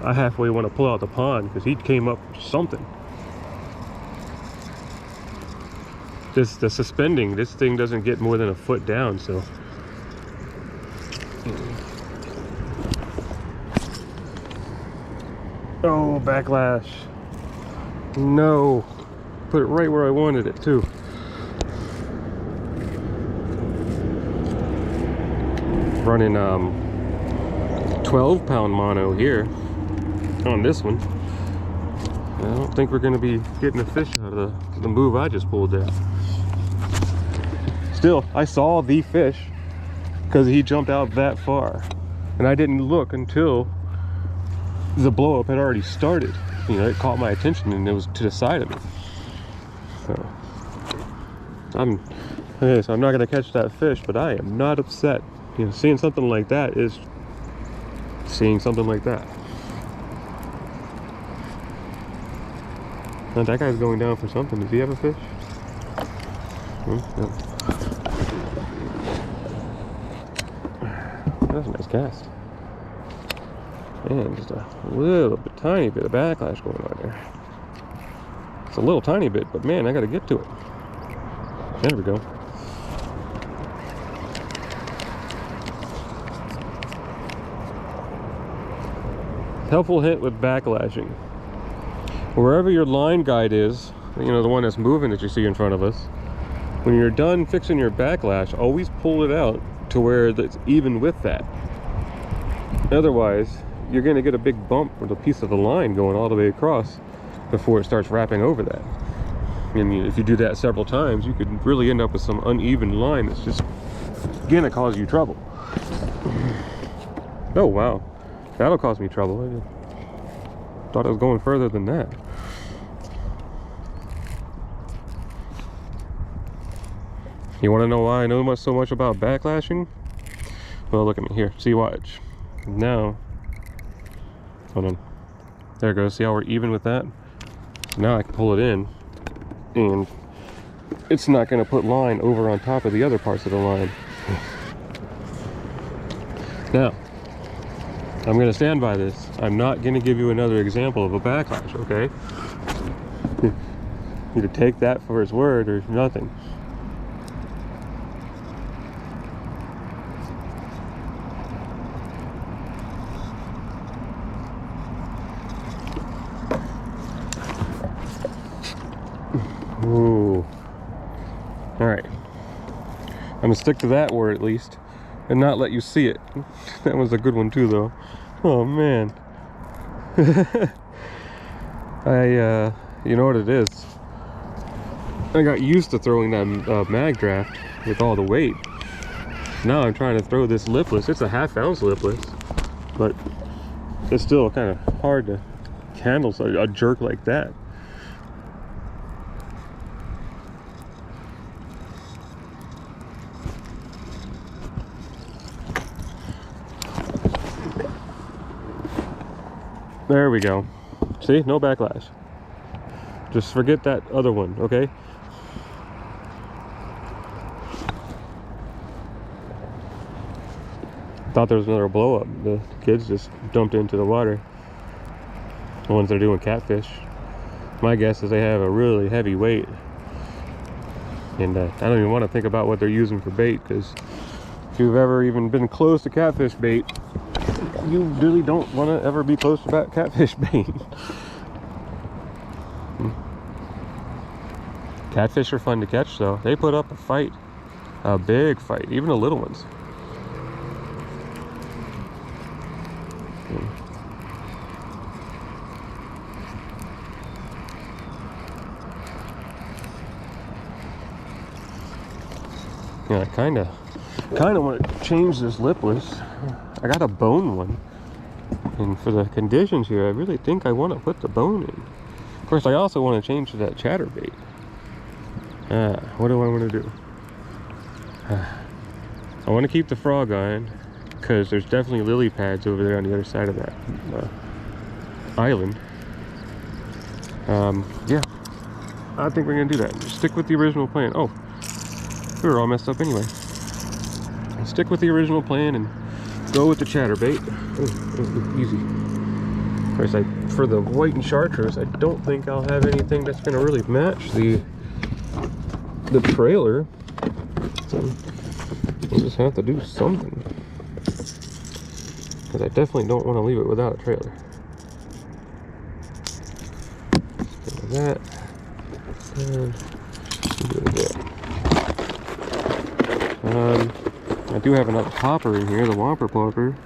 I halfway want to pull out the pond because he came up something. The suspending, this thing doesn't get more than a foot down, so. Oh, backlash. No. Put it right where I wanted it too. Running 12-pound mono here on this one. I don't think we're going to be getting a fish out of the move I just pulled there. Still, I saw the fish because he jumped out that far, and I didn't look until the blow up had already started. You know, it caught my attention and it was to the side of me. So I'm not going to catch that fish, but I am not upset. You know, seeing something like that is seeing something like that. Now, that guy's going down for something. Does he have a fish? No. That's a nice cast. And just a little bit, tiny bit of backlash going on there. It's a little tiny bit, but man, I got to get to it. There we go. Helpful hint with backlashing. Wherever your line guide is, you know, the one that's moving that you see in front of us, when you're done fixing your backlash, always pull it out to where it's even with that. Otherwise, you're going to get a big bump with a piece of the line going all the way across before it starts wrapping over that. And if you do that several times, you could really end up with some uneven line that's just going to cause you trouble. Oh, wow. That'll cause me trouble. I thought I was going further than that. You want to know why I know so much about backlashing? Well, look at me here. See, watch. Now, hold on. There it goes. See how we're even with that? So now I can pull it in, and it's not going to put line over on top of the other parts of the line. Now, I'm going to stand by this. I'm not going to give you another example of a backlash, okay? Either take that for its word or nothing. Ooh. Alright. I'm going to stick to that word at least, and not let you see it. That was a good one too, though. Oh man. You know what it is? I got used to throwing that mag draft with all the weight. Now I'm trying to throw this lipless. It's a 1/2 ounce lipless, but it's still kind of hard to handle a jerk like that. There we go. See, no backlash. Just forget that other one, okay? Thought there was another blow up. The kids just dumped into the water. The ones that are doing catfish. My guess is they have a really heavy weight. And I don't even want to think about what they're using for bait, because if you've ever even been close to catfish bait, you really don't want to ever be close to catfish bait. Catfish are fun to catch though. They put up a fight, a big fight, even the little ones. Yeah, I kind of want to change this lipless. I got a bone one, and for the conditions here, I really think I want to put the bone in. Of course, I also want to change to that chatterbait. What do I want to do? I want to keep the frog on, because there's definitely lily pads over there on the other side of that. island. Yeah, I think we're gonna do that. Stick with the original plan. Oh, we were all messed up anyway. Stick with the original plan and go with the chatterbait. Oh, easy. Of course, for the white and chartreuse, I don't think I'll have anything that's gonna really match the trailer. So we'll just have to do something, because I definitely don't want to leave it without a trailer. Like that, and do it again. I do have another popper in here, the Whopper popper.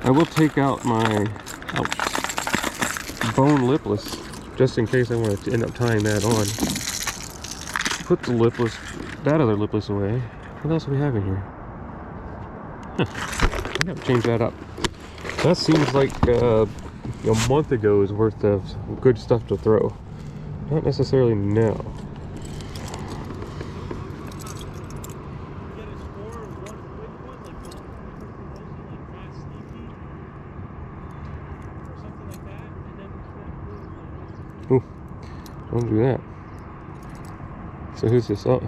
I will take out my bone lipless, just in case I want to end up tying that on. Put the lipless, that other lipless away. What else do we have in here? Huh. I gotta change that up. That seems like a month ago's worth of good stuff to throw. Not necessarily now. Ooh, don't do that. So who's this? Oh,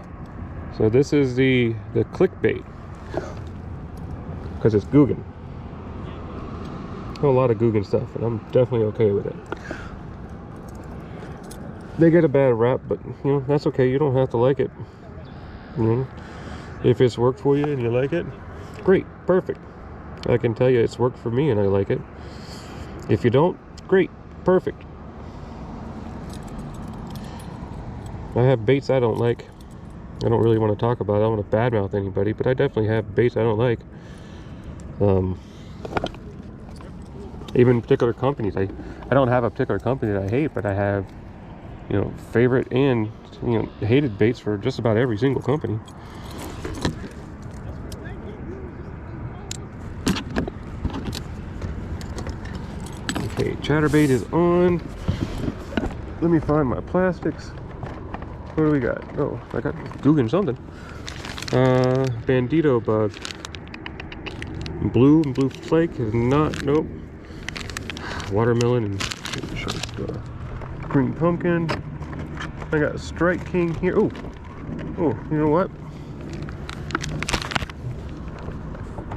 so this is the clickbait, because it's Googan. A lot of Googan stuff, and I'm definitely okay with it. They get a bad rap, but you know, that's okay. You don't have to like it. You know, if it's worked for you and you like it, great, perfect. I can tell you it's worked for me and I like it. If you don't, great, perfect. I have baits I don't like. I don't really want to talk about it. I don't want to badmouth anybody, but I definitely have baits I don't like. Even particular companies. I don't have a particular company that I hate, but I have, you know, favorite and, you know, hated baits for just about every single company. Okay, chatterbait is on. Let me find my plastics. What do we got? Oh, I got Googan something. Bandito bug. Blue and blue flake is not, nope. Watermelon and green pumpkin. I got Strike King here. Oh, you know what?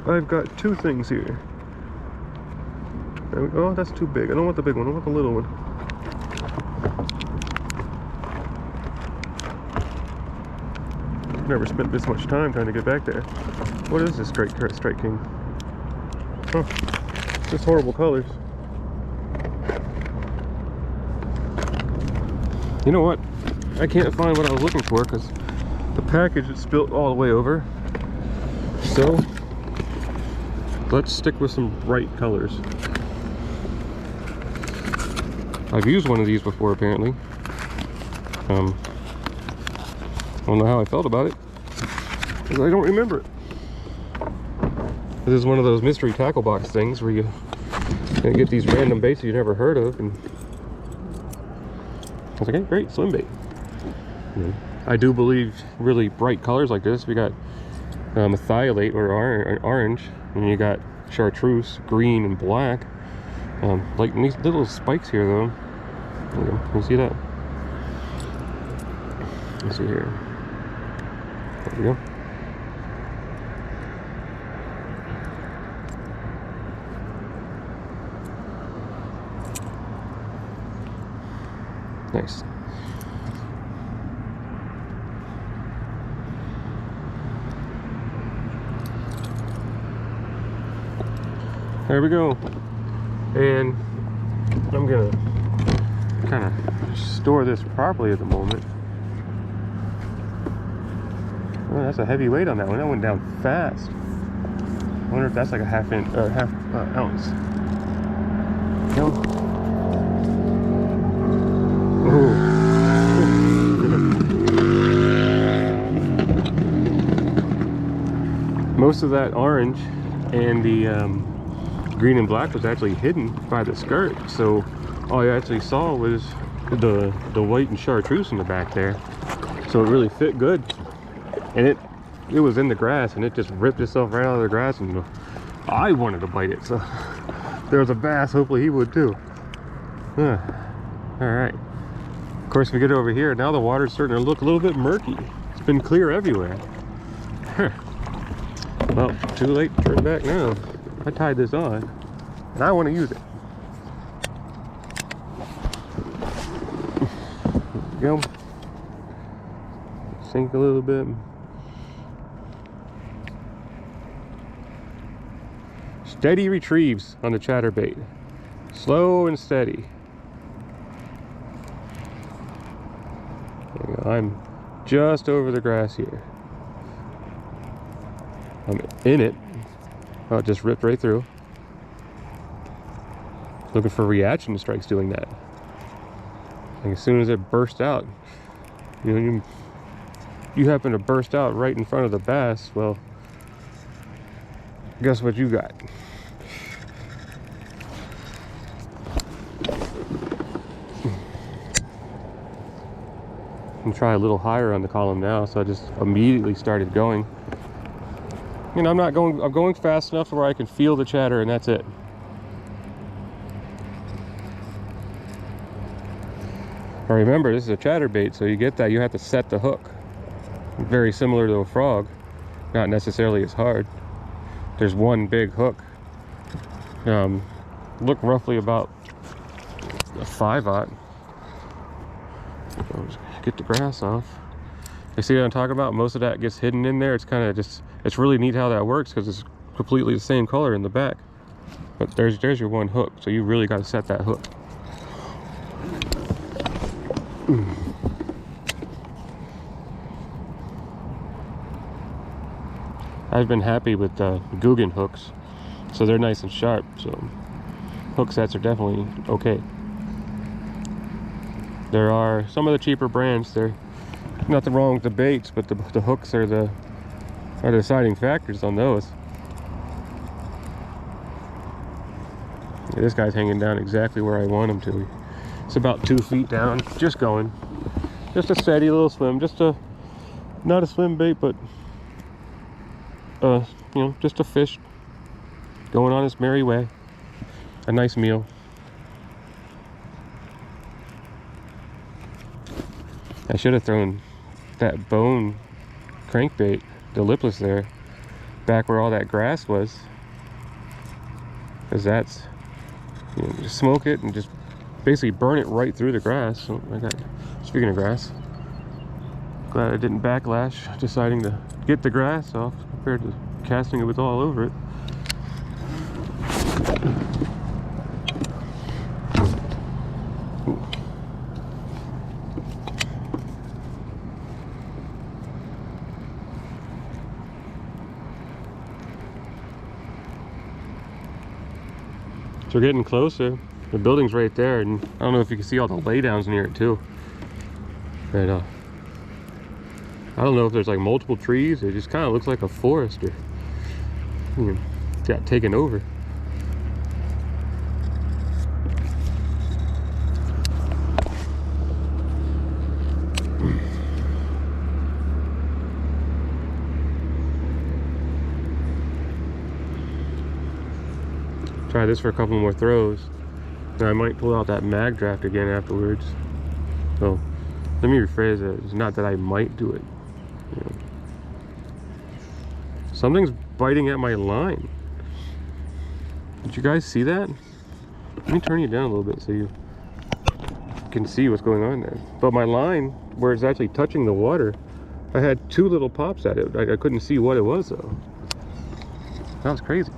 I've got two things here. There we go. Oh, that's too big. I don't want the big one. I want the little one. Never spent this much time trying to get back there. What is this Strike King? Huh. Just horrible colors. You know what? I can't find what I was looking for because the package is spilt all the way over. So let's stick with some bright colors. I've used one of these before apparently. I don't know how I felt about it because I don't remember it. This is one of those mystery tackle box things where you get these random baits you never heard of, and I was like, hey, great, swim bait. I do believe really bright colors like this. We got methylate or orange, and you got chartreuse, green and black. Like these little spikes here though. You see that? Let's see here. There we go. Nice. There we go. And I'm gonna kind of store this properly at the moment. Oh, that's a heavy weight on that one. That went down fast. I wonder if that's like a half inch or half ounce. No. Most of that orange and the green and black was actually hidden by the skirt, so all I actually saw was the white and chartreuse in the back there. So it really fit good, and it was in the grass and it just ripped itself right out of the grass, and I wanted to bite it. So if there was a bass, hopefully he would too. All right. Of course, we get over here, now the water's starting to look a little bit murky. It's been clear everywhere. Well, too late to turn back now. I tied this on, and I want to use it. There we go. Sink a little bit. Steady retrieves on the chatterbait. Slow and steady. There we go. I'm just over the grass here. I'm in it. Oh, it just ripped right through. Looking for reaction strikes doing that. Like as soon as it burst out, you happen to burst out right in front of the bass, well, guess what you got? I'm try a little higher on the column now, so I just immediately started going. You know, I'm going fast enough where I can feel the chatter, and that's it. Now remember, this is a chatterbait, so you get that, you have to set the hook. Very similar to a frog, not necessarily as hard. There's one big hook. Look roughly about a 5/0. Get the grass off. You see what I'm talking about? Most of that gets hidden in there. It's kind of just, it's really neat how that works because it's completely the same color in the back. But there's your one hook, so you really got to set that hook. I've been happy with Googan hooks, so they're nice and sharp, so hook sets are definitely okay. There are some of the cheaper brands, there's nothing wrong with the baits, but the hooks are the deciding factors on those. Yeah, this guy's hanging down exactly where I want him to. It's about 2 feet down, just going. Just a steady little swim, not a swim bait, but you know, just a fish going on his merry way. A nice meal. I should have thrown that bone crankbait, the lipless there, back where all that grass was. Because that's, you know, just smoke it and just basically burn it right through the grass. So I got, speaking of grass, glad I didn't backlash deciding to get the grass off compared to casting it with all over it. So we're getting closer. The building's right there, and I don't know if you can see all the laydowns near it too. But I don't know if there's like multiple trees. It just kind of looks like a forest, or you know, got taken over. Try this for a couple more throws. And I might pull out that mag draft again afterwards. So let me rephrase it. It's not that I might do it. You know. Something's biting at my line. Did you guys see that? Let me turn you down a little bit so you can see what's going on there. But my line, where it's actually touching the water, I had 2 little pops at it. I couldn't see what it was though. That was crazy.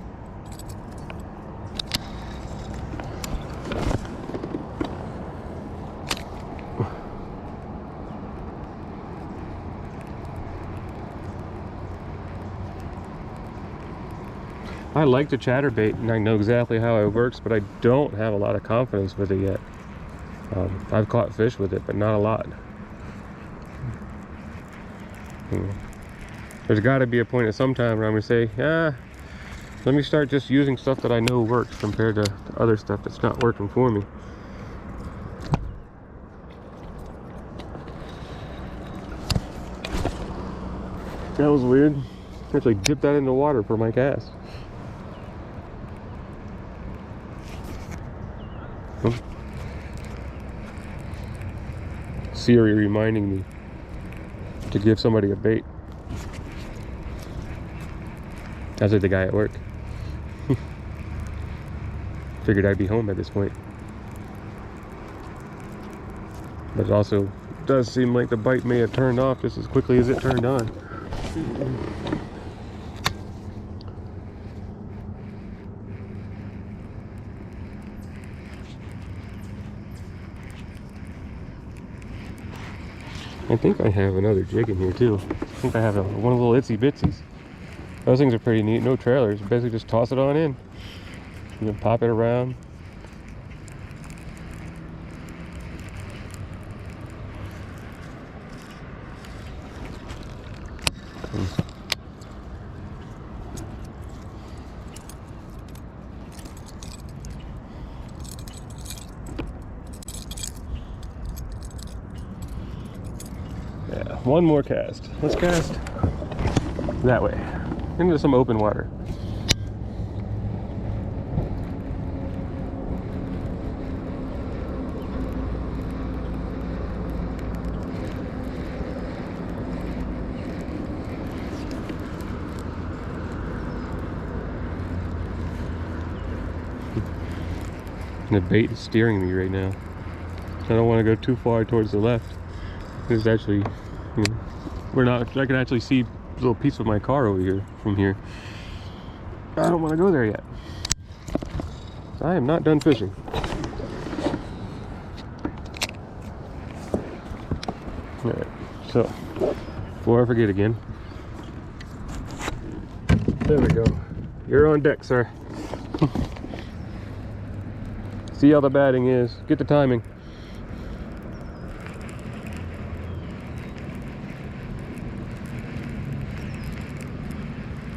I like the chatterbait and I know exactly how it works, but I don't have a lot of confidence with it yet. I've caught fish with it, but not a lot. There's got to be a point at some time where I'm going to say, yeah, let me start just using stuff that I know works compared to other stuff that's not working for me. That was weird. I actually dipped that in the water for my cast. Siri reminding me to give somebody a bait. That's like the guy at work. Figured I'd be home at this point. But it also does seem like the bite may have turned off just as quickly as it turned on. I think I have another jig in here too. I think I have one of the little itsy bitsies. Those things are pretty neat. No trailers. Basically just toss it on in. You can pop it around. Yeah, one more cast. Let's cast that way into some open water. And the bait is steering me right now. I don't want to go too far towards the left. This is actually, you know, I can actually see a little piece of my car over here from here. I don't want to go there yet. I am not done fishing. Alright, so before I forget again, there we go. You're on deck, sir. See how the batting is. Get the timing.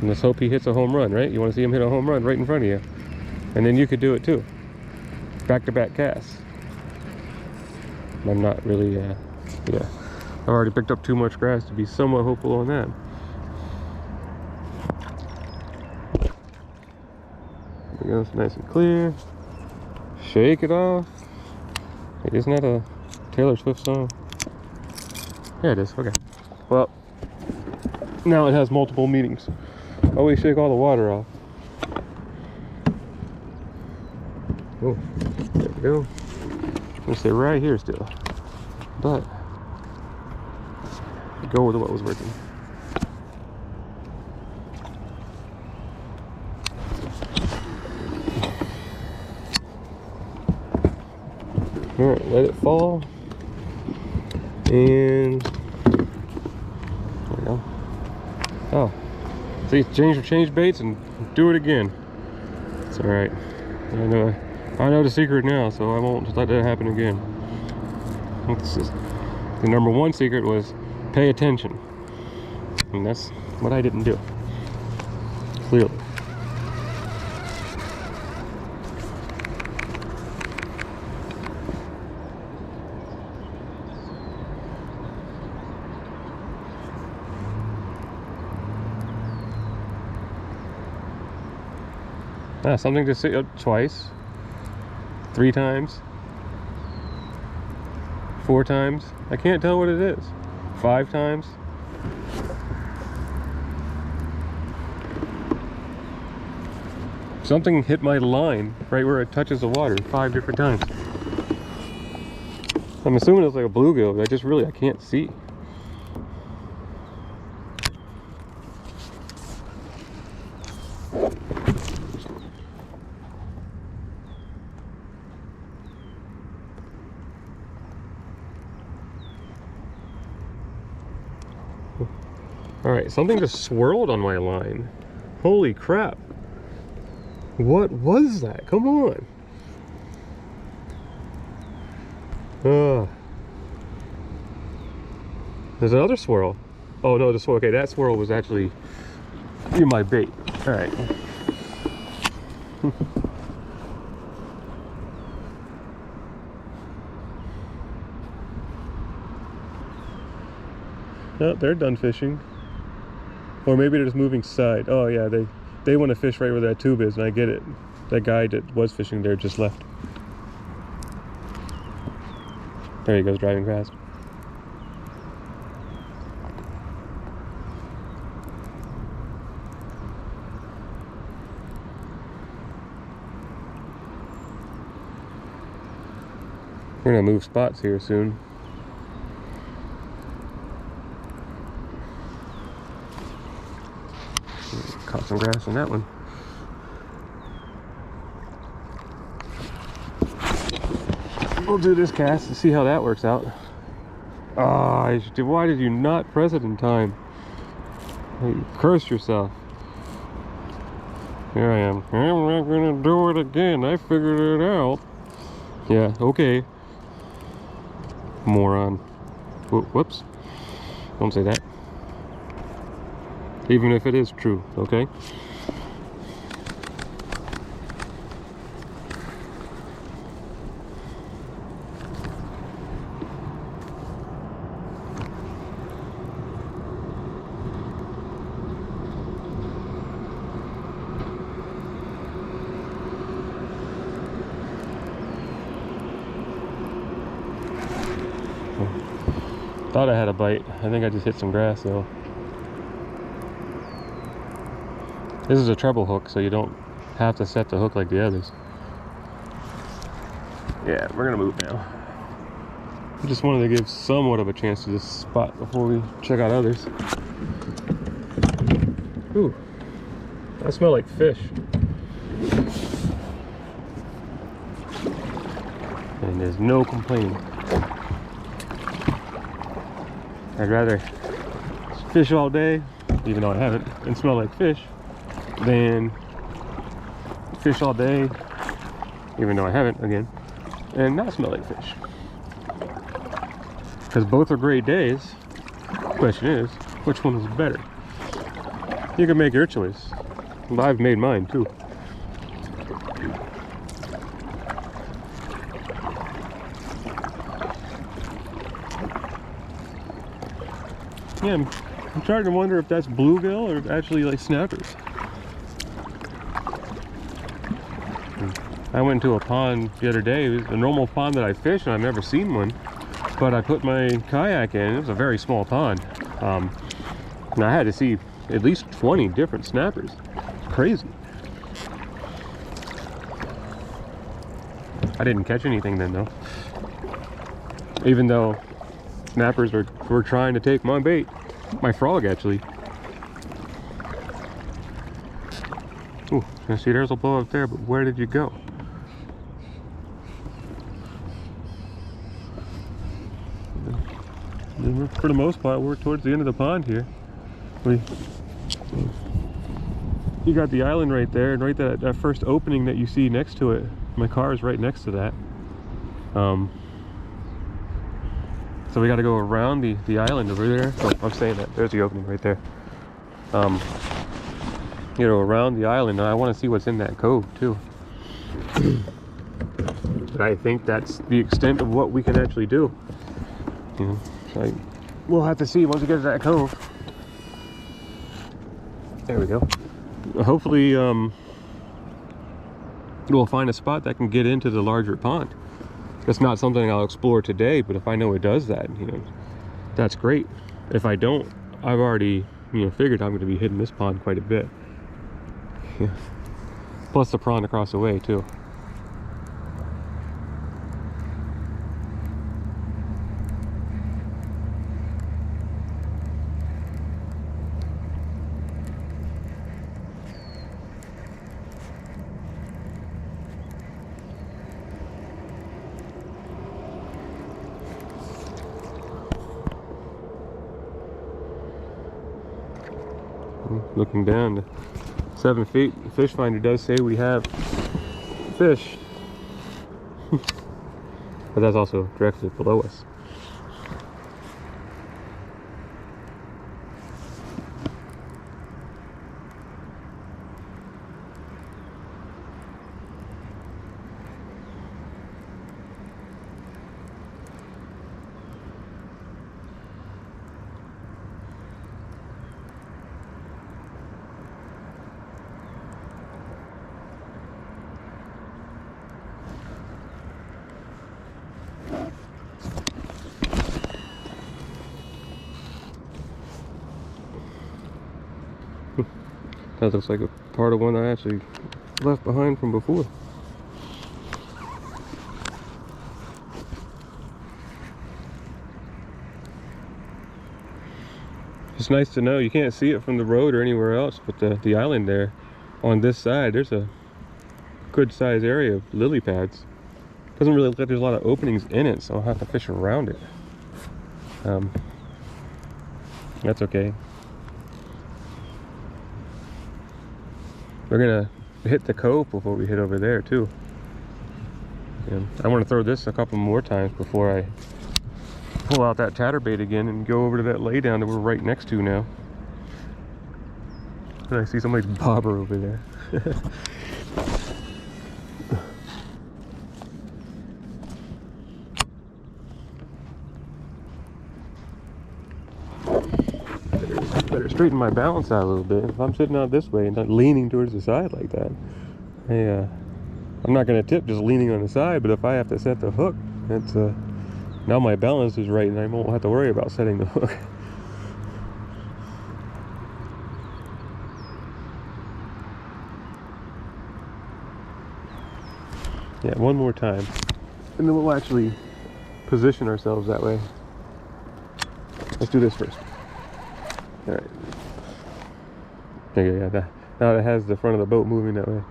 And let's hope he hits a home run, right? You want to see him hit a home run right in front of you. And then you could do it too. Back-to-back casts. I'm not really, yeah. I've already picked up too much grass to be somewhat hopeful on that. There we go, it's nice and clear. Shake it off. Wait, isn't that a Taylor Swift song? Yeah, it is. Okay. Well, now it has multiple meanings. Always shake all the water off. Oh, there we go. I'm gonna stay right here still. But go with what was working. Alright, let it fall. And there we go. Oh. See, change baits and do it again. It's alright. I know the secret now, so I won't let that happen again. The number one secret was pay attention. And that's what I didn't do. Clearly. Something to sit up twice, 3 times, 4 times. I can't tell what it is. 5 times. Something hit my line right where it touches the water 5 different times. I'm assuming it's like a bluegill, but I can't see. Alright, something just swirled on my line. Holy crap. What was that? Come on. There's another swirl. Oh no, the swirl. Okay, that swirl was actually in my bait. Alright. Oh, they're done fishing. Or maybe they're just moving side. Oh yeah, they want to fish right where that tube is, and I get it. That guy that was fishing there just left. There he goes, driving fast. We're gonna move spots here soon. Caught some grass in that one. We'll do this cast and see how that works out. Ah, why did you not press it in time? You cursed yourself. Here I am. I'm not gonna do it again. I figured it out. Yeah, okay. Moron. Whoops. Don't say that. Even if it is true, okay? Thought I had a bite. I think I just hit some grass though. This is a treble hook, so you don't have to set the hook like the others. Yeah, we're gonna move now. I just wanted to give somewhat of a chance to this spot before we check out others. Ooh, I smell like fish. And there's no complaining. I'd rather fish all day, even though I haven't, and smell like fish, than fish all day, even though I haven't, again, and not smell like fish. Because both are great days. Question is, which one is better? You can make your choice. But I've made mine too. Yeah, I'm starting to wonder if that's bluegill or actually like snappers. I went to a pond the other day. It was a normal pond that I fish, and I've never seen one. But I put my kayak in. It was a very small pond. And I had to see at least 20 different snappers. It's crazy. I didn't catch anything then though. Even though snappers were trying to take my bait. My frog, actually. Ooh, I see there's a bow up there, but where did you go? For the most part, we're towards the end of the pond here. You got the island right there, and right that first opening that you see next to it. My car is right next to that. So we got to go around the island over there. Oh, I'm saying that. There's the opening right there. You know, around the island. And I want to see what's in that cove too. But I think that's the extent of what we can actually do. You know, so we'll have to see once we get to that cove. There we go. Hopefully, we'll find a spot that can get into the larger pond. That's not something I'll explore today, but if I know it does that, you know, that's great. If I don't, I've already, you know, figured I'm going to be hitting this pond quite a bit. Yeah. Plus the pond across the way too. Looking down to 7 feet, the fish finder does say we have fish. But that's also directly below us. That looks like a part of one I actually left behind from before. It's nice to know. You can't see it from the road or anywhere else, but the island there on this side, there's a good size area of lily pads. Doesn't really look like there's a lot of openings in it, so I'll have to fish around it. That's okay. We're gonna hit the cove before we hit over there too. And I want to throw this a couple more times before I pull out that chatterbait again and go over to that laydown that we're right next to now. And I see somebody's bobber over there. Better straighten my balance out a little bit. If I'm sitting out this way and not leaning towards the side like that, I'm not going to tip just leaning on the side, but if I have to set the hook, it's now my balance is right and I won't have to worry about setting the hook. Yeah, one more time, and then we'll actually position ourselves that way. Let's do this first. All right. Okay, yeah, now it has the front of the boat moving that way.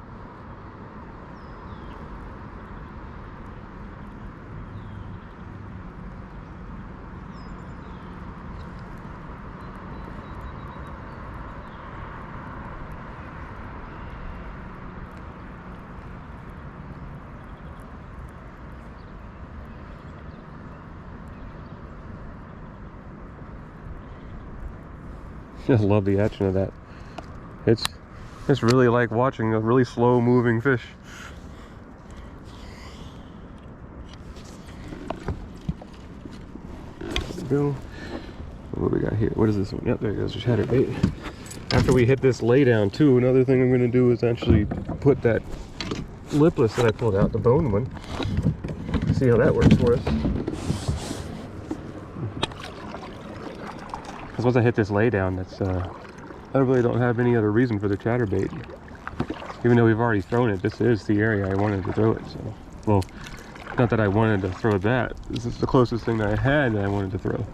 I just love the action of that. It's really like watching a really slow moving fish. There we go. What do we got here? What is this one? Yep, there goes the chatterbait. After we hit this laydown too, another thing I'm going to do is actually put that lipless that I pulled out, the bone one. See how that works for us. Because once I hit this laydown, that's I really don't have any other reason for the chatterbait. Even though we've already thrown it, this is the area I wanted to throw it. So, well, not that I wanted to throw that. This is the closest thing that I had that I wanted to throw.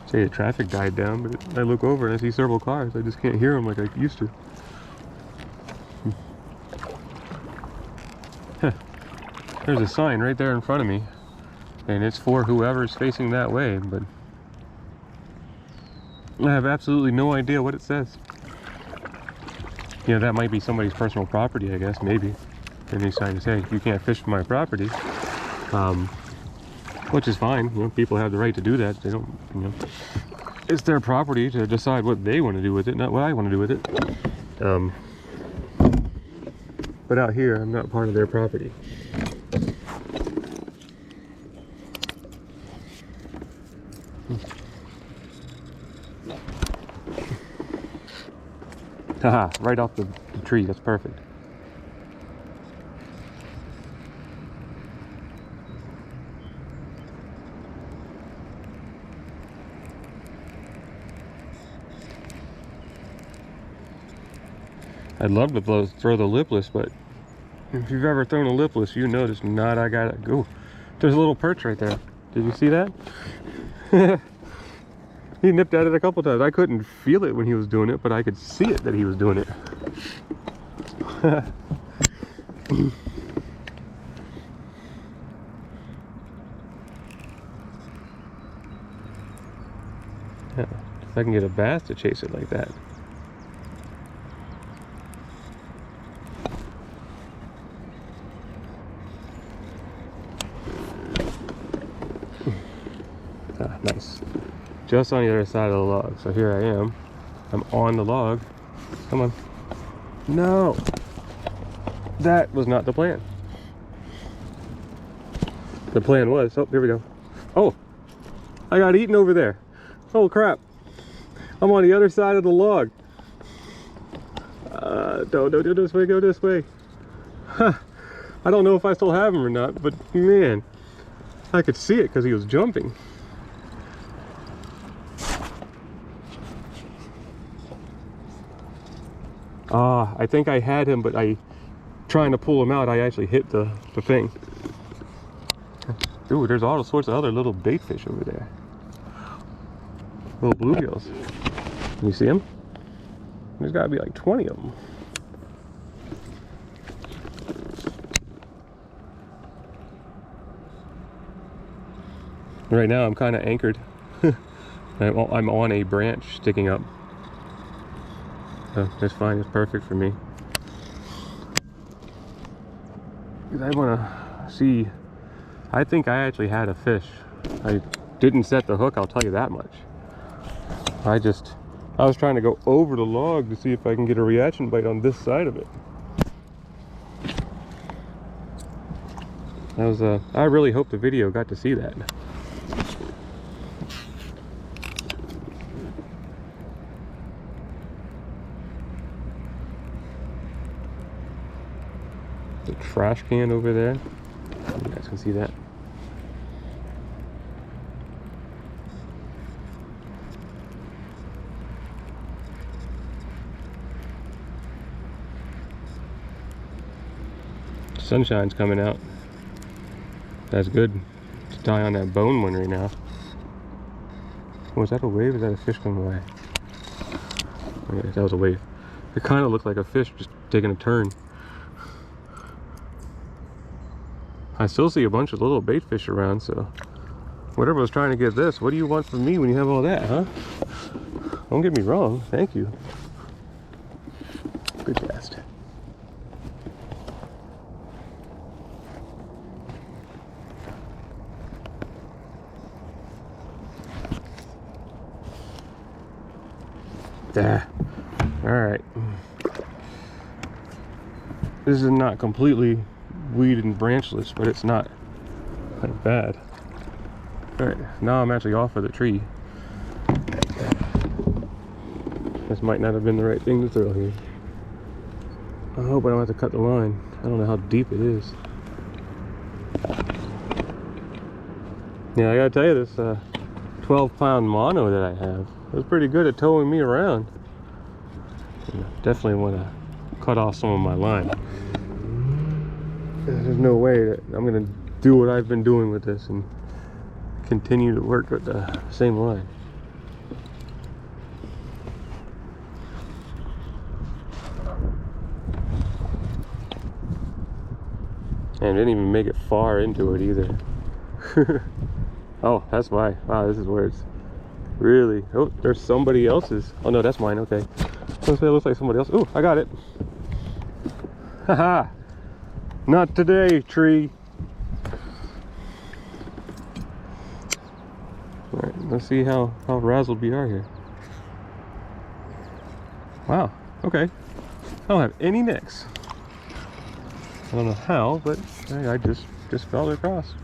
Say the traffic died down, but I look over and I see several cars. I just can't hear them like I used to. There's a sign right there in front of me, and it's for whoever's facing that way, but I have absolutely no idea what it says. You know, that might be somebody's personal property, I guess, maybe. And they sign to say, you can't fish from my property. Which is fine, you know, people have the right to do that. They don't, you know, it's their property to decide what they want to do with it, not what I want to do with it. But out here, I'm not part of their property. Haha, right off the tree, that's perfect. I'd love to throw the lipless, but if you've ever thrown a lipless, you know it's not. I gotta go. There's a little perch right there. Did you see that? He nipped at it a couple times. I couldn't feel it when he was doing it, but I could see it that he was doing it. Yeah, if I can get a bass to chase it like that. Ah, nice. Just on the other side of the log. So here I am. I'm on the log. Come on. No! That was not the plan. The plan was, oh, here we go. Oh! I got eaten over there. Oh crap. I'm on the other side of the log. Don't go this way, go this way. Huh. I don't know if I still have them or not, but man. I could see it because he was jumping. I think I had him, but trying to pull him out, I actually hit the thing. Ooh, there's all sorts of other little bait fish over there. Little bluegills. You see them? There's gotta be like 20 of them. Right now I'm kind of anchored. I'm on a branch sticking up. So that's fine, it's perfect for me. Because I want to see, I think I actually had a fish. I didn't set the hook, I'll tell you that much. I was trying to go over the log to see if I can get a reaction bite on this side of it. That was, I really hope the video got to see that. The trash can over there. You guys can see that. Sunshine's coming out. That's good to tie on that bone one right now. Was that a wave? Is that a fish coming away? Oh, yeah, that was a wave. It kind of looked like a fish just taking a turn. I still see a bunch of little bait fish around, so whatever was trying to get this, what do you want from me when you have all that, huh? Don't get me wrong, thank you. Good cast. There. All right. This is not completely weed and branchless, but it's not that bad. All right, now I'm actually off of the tree. This might not have been the right thing to throw here. I hope I don't have to cut the line. I don't know how deep it is. Yeah, I gotta tell you, this 12-pound mono that I have was pretty good at towing me around. Definitely want to cut off some of my line. There's no way that I'm gonna do what I've been doing with this and continue to work with the same line. And I didn't even make it far into it either. Oh, that's why. Wow, this is where it's really... Oh, there's somebody else's. Oh no, that's mine. Okay. It looks like somebody else. Oh, I got it. Haha. Not today, tree. All right, let's see how razzled we are here. Wow. Okay. I don't have any nicks. I don't know how, but hey, I just fell across.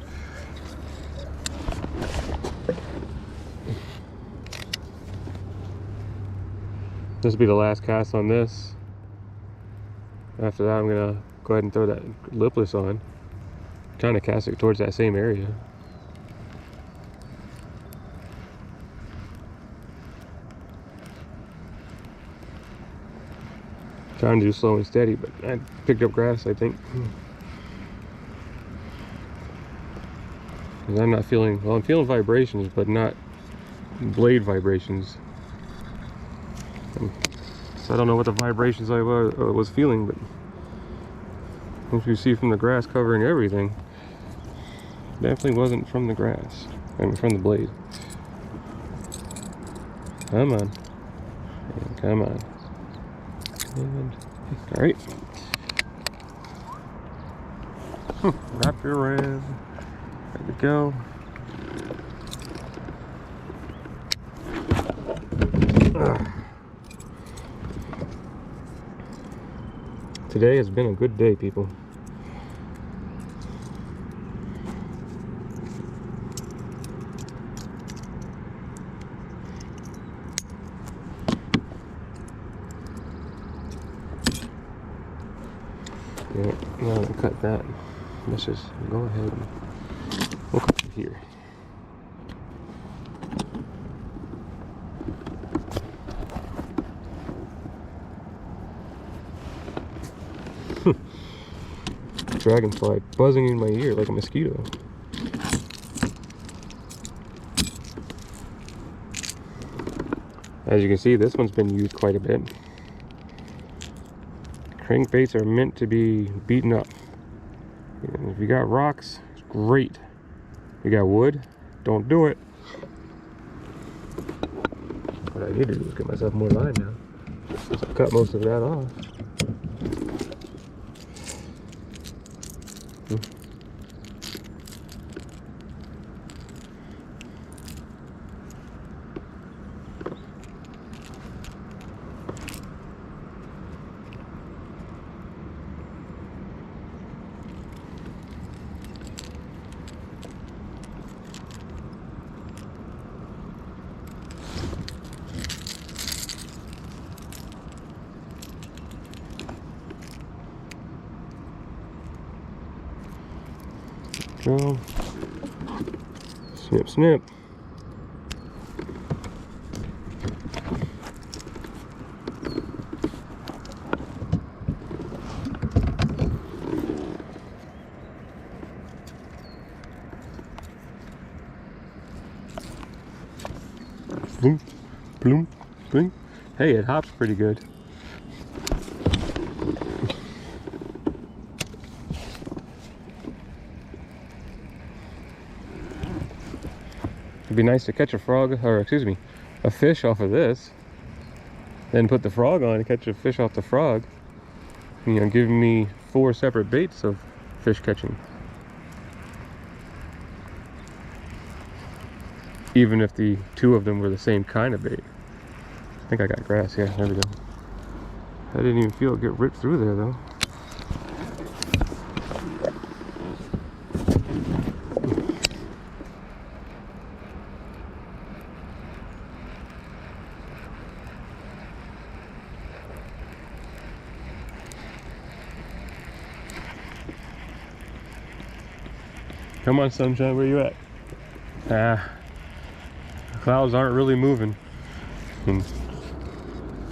This will be the last cast on this. After that, I'm gonna go ahead and throw that lipless on. I'm trying to cast it towards that same area. Trying to do slow and steady, but I picked up grass, I think. Because I'm not feeling, well, I'm feeling vibrations, but not blade vibrations. So I don't know what the vibrations I was feeling, but as you see from the grass covering everything, definitely wasn't from the grass. I mean, from the blade. Come on. Come on. And, all right. Wrap your around. There we go. Today has been a good day, people. Yeah, now I'm gonna cut that. Let's just go ahead and we'll cut here. Dragonfly buzzing in my ear like a mosquito. As you can see, this one's been used quite a bit. Crankbaits are meant to be beaten up. And if you got rocks, it's great. If you got wood, don't do it. What I need to do is get myself more line now. Just cut most of that off. Go. Snip, snip. Bloom, bloom, bloom. Hey, it hops pretty good. It'd be nice to catch a frog, or excuse me, a fish off of this. Then put the frog on and catch a fish off the frog. You know, giving me 4 separate baits of fish catching. Even if the 2 of them were the same kind of bait. I think I got grass, yeah, there we go. I didn't even feel it get ripped through there though. Come on, sunshine, where you at? Ah, the clouds aren't really moving. And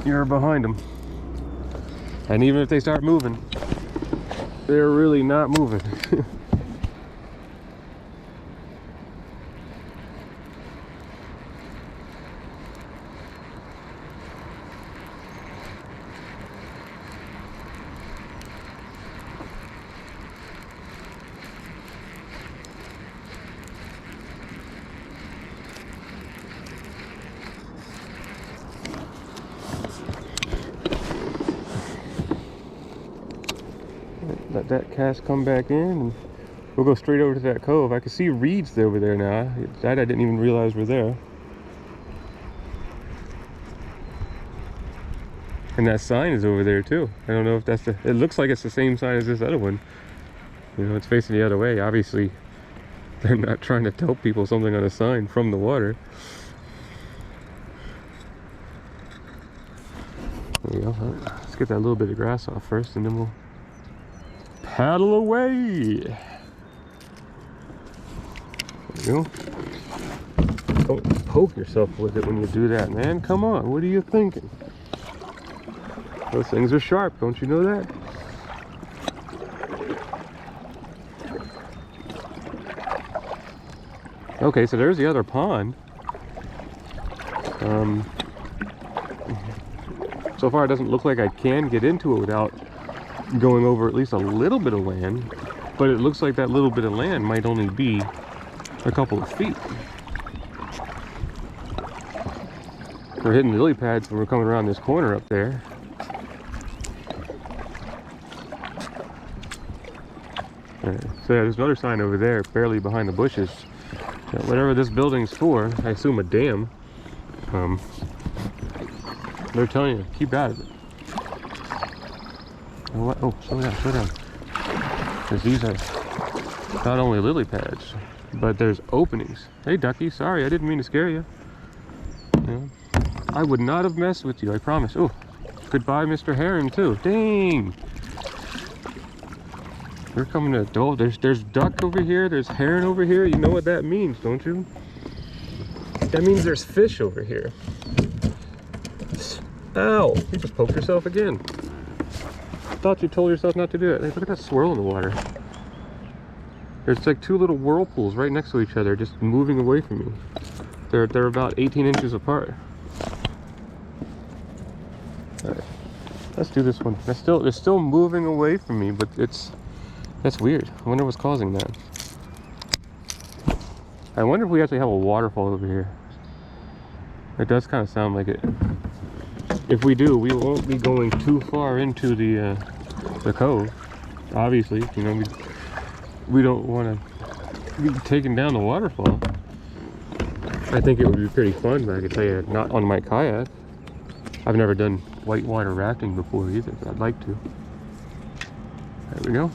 you're behind them. And even if they start moving, they're really not moving. Let that cast come back in and we'll go straight over to that cove. I can see reeds over there now. That I didn't even realize were there. And that sign is over there too. I don't know if that's it looks like it's the same sign as this other one. You know, it's facing the other way. Obviously, they're not trying to tell people something on a sign from the water. There you go. Let's get that little bit of grass off first and then we'll paddle away. There you go. Don't poke yourself with it when you do that, man. Come on, what are you thinking? Those things are sharp, don't you know that? Okay, so there's the other pond. So far it doesn't look like I can get into it without going over at least a little bit of land, but it looks like that little bit of land might only be a couple of feet. We're hitting lily pads when we're coming around this corner up there. So yeah, there's another sign over there, barely behind the bushes. Now, whatever this building's for, I assume a dam. They're telling you, keep out of it. Oh, what? Oh, slow down, slow down. Because these are not only lily pads, but there's openings. Hey, ducky, sorry, I didn't mean to scare you. I would not have messed with you, I promise. Oh, goodbye, Mr. Heron, too. Dang! We're coming to, oh, there's duck over here, there's heron over here. You know what that means, don't you? That means there's fish over here. Ow, you just poked yourself again. Thought you told yourself not to do it. Hey, look at that swirl in the water. There's like two little whirlpools right next to each other, just moving away from me. They're about 18 inches apart. All right, let's do this one. They're still moving away from me, but that's weird. I wonder what's causing that. I wonder if we actually have a waterfall over here. It does kind of sound like it. If we do, we won't be going too far into the cove. Obviously, you know, we don't want to be taking down the waterfall. I think it would be pretty fun, but I can tell you, not on my kayak. I've never done whitewater rafting before either, but I'd like to. There we go.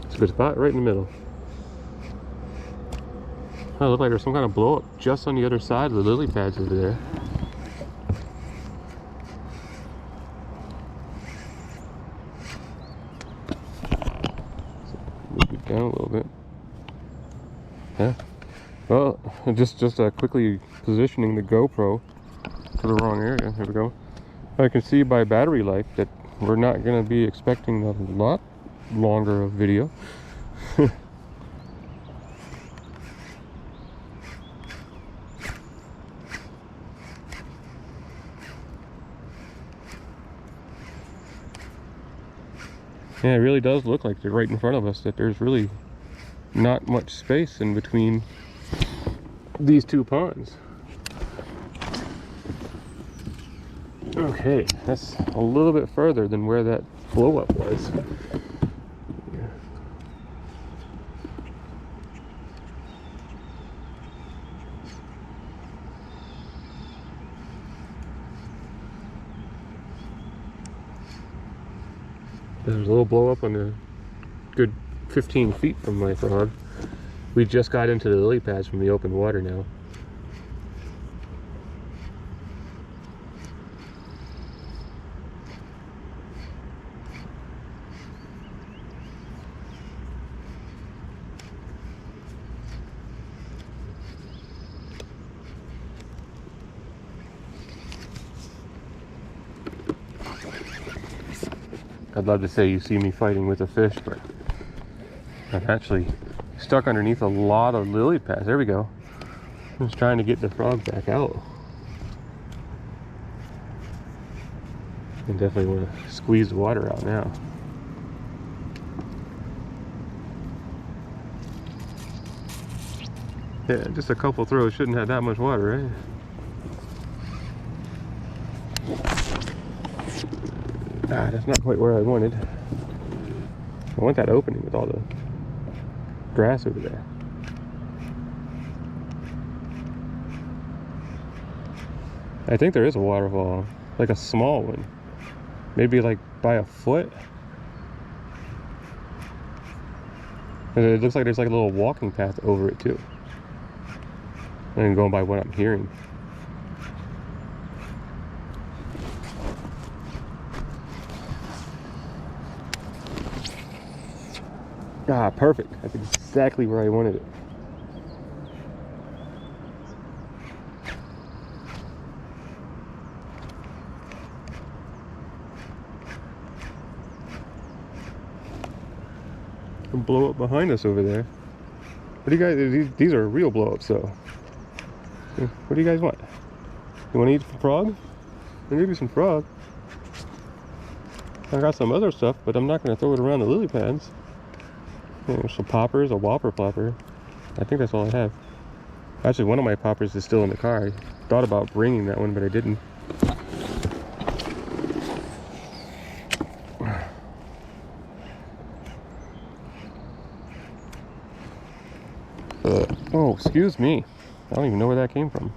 It's a good spot, right in the middle. Oh, it looked like there's some kind of blow up just on the other side of the lily pads over there. Move it down a little bit. Yeah. Well, just quickly positioning the GoPro to the wrong area. Here we go. I can see by battery life that we're not going to be expecting a lot longer of video. Yeah, it really does look like they're right in front of us, that there's really not much space in between these two ponds. Okay, that's a little bit further than where that blow up was. There's a little blow up on a good 15 feet from my frog. We just got into the lily pads from the open water now. I'd love to say you see me fighting with a fish, but I'm actually stuck underneath a lot of lily pads. There we go. I'm just trying to get the frog back out. I definitely want to squeeze the water out now. Yeah, just a couple throws shouldn't have that much water, right? Ah, that's not quite where I wanted. I want that opening with all the grass over there. I think there is a waterfall, like a small one. Maybe like by a foot. And it looks like there's like a little walking path over it too. And going by what I'm hearing. Ah, perfect. That's exactly where I wanted it. And blow up behind us over there. What do you guys, these are real blow ups though. What do you guys want? You want to eat some frog? I'll give you some frog. I got some other stuff, but I'm not going to throw it around the lily pads. Some poppers, a whopper plopper. I think that's all I have. Actually, one of my poppers is still in the car. I thought about bringing that one, but I didn't. Oh, excuse me. I don't even know where that came from.